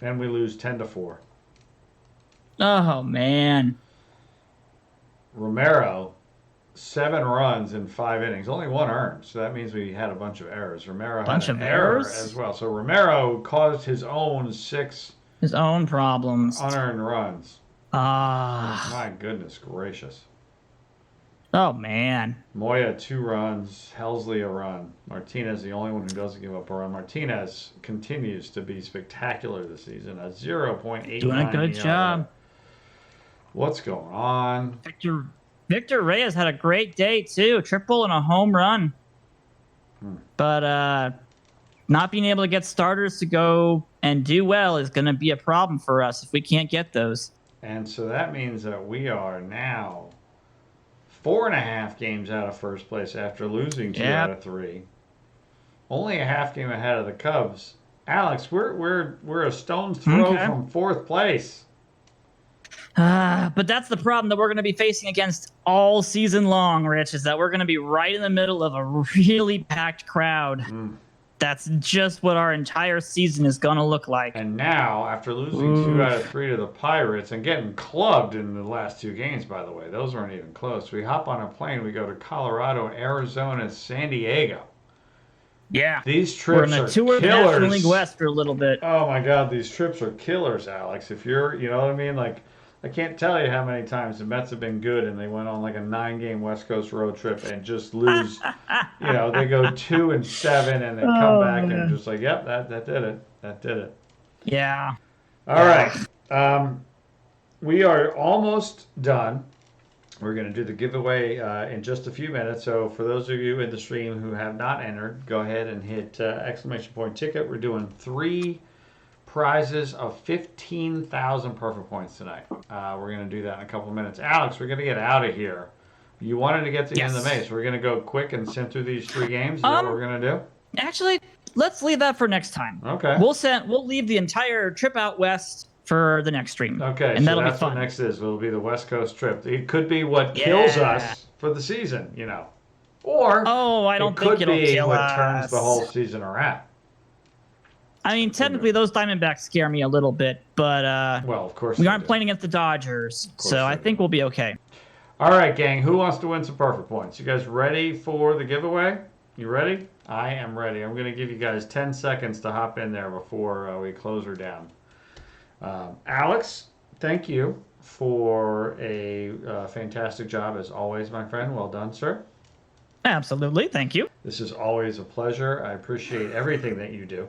And we lose 10-4. Oh, man. Romero, 7 runs in 5 innings, only 1 earned. So that means we had a bunch of errors. Romero had an error as well. So Romero caused his own 6 problems, unearned runs. My goodness gracious. Oh man. Moya 2 runs, Helsley a run. Martinez the only one who doesn't give up a run. Martinez continues to be spectacular this season. A 0.89. Doing a good job. What's going on? Victor Reyes had a great day too, triple and a home run. But not being able to get starters to go and do well is going to be a problem for us if we can't get those. And so that means that we are now 4.5 games out of first place after losing two out of three. Only a half game ahead of the Cubs. Alex, we're a stone's throw from fourth place. But that's the problem that we're going to be facing against all season long, Rich, is that we're going to be right in the middle of a really packed crowd. That's just what our entire season is going to look like. And now, after losing 2 out of 3 to the Pirates and getting clubbed in the last 2 games, by the way, those weren't even close. We hop on a plane, we go to Colorado, Arizona, San Diego. Yeah. These trips are killers. We're going to tour the National League West for a little bit. Oh my God, these trips are killers, Alex. If you're, you know what I mean? Like, I can't tell you how many times the Mets have been good and they went on like a 9-game West Coast road trip and just lose. You know, they go 2-7 and they come back and just like, yep, that did it. That did it. Yeah. All right. We are almost done. We're going to do the giveaway in just a few minutes. So for those of you in the stream who have not entered, go ahead and hit ! Ticket. We're doing 3 prizes of 15,000 perfect points tonight. We're going to do that in a couple minutes. Alex, we're going to get out of here. You wanted to get to the end of the May, so we're going to go quick and sim through these 3 games. Is that what we're going to do? Actually, let's leave that for next time. Okay. We'll leave the entire trip out west for the next stream. Okay, and so that'll that's be fun. what next is. It'll be the West Coast trip. It could be what kills us for the season, you know. Or I don't think it'll kill what us. turns the whole season around. I mean, technically, those Diamondbacks scare me a little bit, but well, of course we aren't playing against the Dodgers, so I think we'll be okay. All right, gang. Who wants to win some perfect points? You guys ready for the giveaway? You ready? I am ready. I'm going to give you guys 10 seconds to hop in there before we close her down. Alex, thank you for a fantastic job as always, my friend. Well done, sir. Absolutely. Thank you. This is always a pleasure. I appreciate everything that you do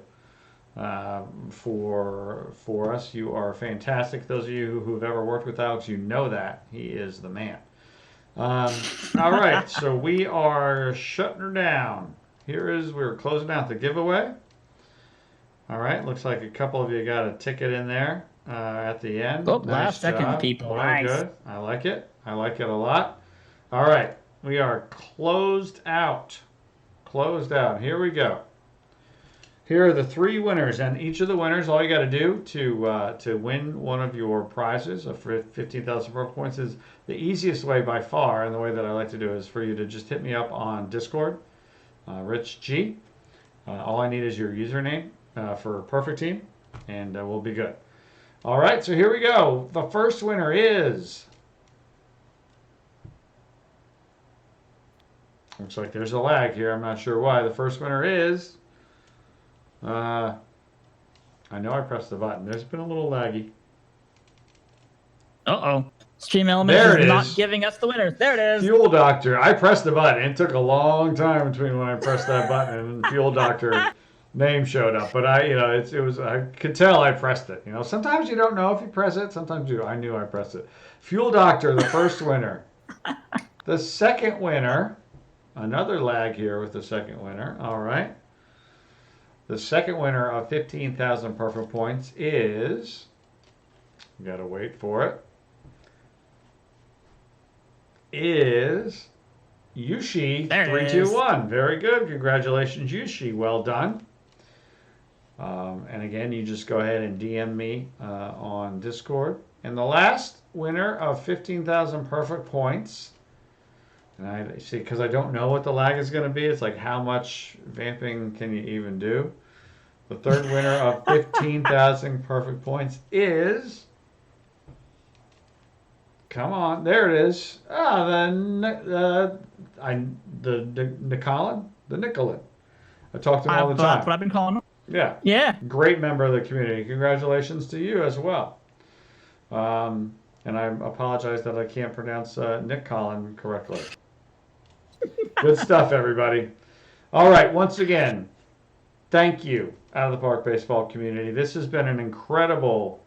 for us. You are fantastic. Those of you who have ever worked with Alex, you know that. He is the man. All right, so we are shutting her down. We're closing out the giveaway. All right, looks like a couple of you got a ticket in there at the end. Oh, last second, people. Nice. Good. I like it. I like it a lot. All right, we are closed out. Closed out. Here we go. Here are the 3 winners, and each of the winners, all you got to do to win one of your prizes of 15,000 perfect points is the easiest way by far, and the way that I like to do is for you to just hit me up on Discord, Rich G. All I need is your username for Perfect Team, and we'll be good. All right, so here we go. The first winner is... Looks like there's a lag here. I'm not sure why. The first winner is... I know I pressed the button. There's been a little laggy. Uh-oh. Stream Elements is not giving us the winners. There it is. Fuel Doctor. I pressed the button. It took a long time between when I pressed that button and Fuel Doctor name showed up. But I could tell I pressed it. You know, sometimes you don't know if you press it. Sometimes you do. I knew I pressed it. Fuel Doctor, the first winner. The second winner. Another lag here with the second winner. All right. The second winner of 15,000 perfect points is, you gotta wait for it, is Yushi321. Very good. Congratulations, Yushi. Well done. And again, you just go ahead and DM me on Discord. And the last winner of 15,000 perfect points, and I see, because I don't know what the lag is going to be. It's like, how much vamping can you even do? The third winner of 15,000 perfect points is... Come on, there it is. The Nicolin? The Nicolin. I talk to him all the time. That's what I've been calling him. Yeah. Yeah. Great member of the community. Congratulations to you as well. And I apologize that I can't pronounce Nick Collin correctly. Good stuff, everybody. All right, once again, thank you, Out of the Park Baseball community. This has been an incredible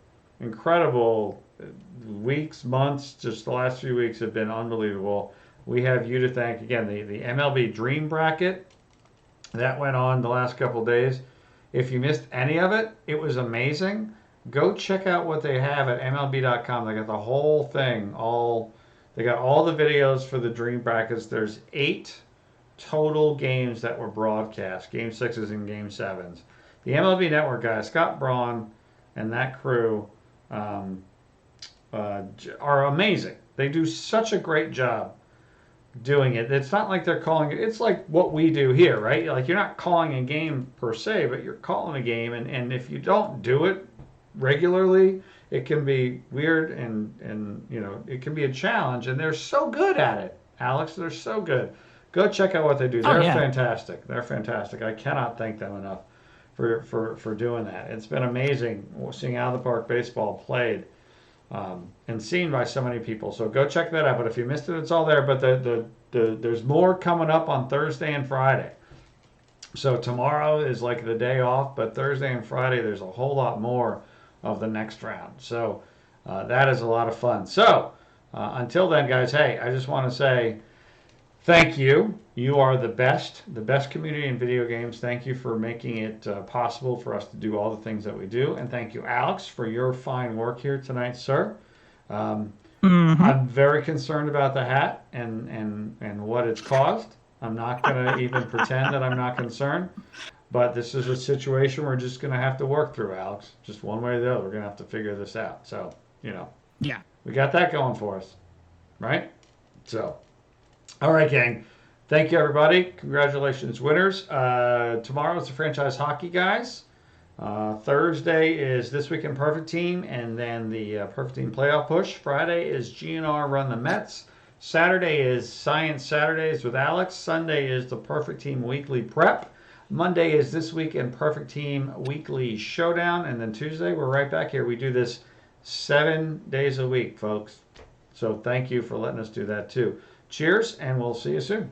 weeks, months, just the last few weeks have been unbelievable. We have you to thank again. The MLB Dream Bracket that went on the last couple of days. If you missed any of it, it was amazing. Go check out what they have at MLB.com. They got the whole thing. They got all the videos for the Dream Brackets. There's 8 total games that were broadcast, game sixes and game sevens. The MLB Network guys, Scott Braun and that crew, are amazing. They do such a great job doing it. It's not like they're calling it. It's like what we do here, right? Like you're not calling a game per se, but you're calling a game, and if you don't do it regularly, it can be weird and it can be a challenge. And they're so good at it, Alex. They're so good. Go check out what they do. They're fantastic. They're fantastic. I cannot thank them enough for doing that. It's been amazing seeing Out of the Park baseball played and seen by so many people. So go check that out. But if you missed it, it's all there. But there's more coming up on Thursday and Friday. So tomorrow is like the day off, but Thursday and Friday there's a whole lot more of the next round. So that is a lot of fun. So until then, guys, hey, I just want to say thank you. You are the best community in video games. Thank you for making it possible for us to do all the things that we do. And thank you, Alex, for your fine work here tonight, sir. I'm very concerned about the hat and what it's caused. I'm not going to even pretend that I'm not concerned. But this is a situation we're just going to have to work through, Alex. Just one way or the other. We're going to have to figure this out. So, Yeah. we got that going for us. Right? So, all right, gang. Thank you, everybody. Congratulations, winners. Tomorrow is the franchise hockey guys. Thursday is This Week in Perfect Team, and then the Perfect Team playoff push. Friday is GNR Run the Mets. Saturday is Science Saturdays with Alex. Sunday is the Perfect Team Weekly Prep. Monday is This Week in Perfect Team Weekly Showdown. And then Tuesday, we're right back here. We do this 7 days a week, folks. So thank you for letting us do that, too. Cheers, and we'll see you soon.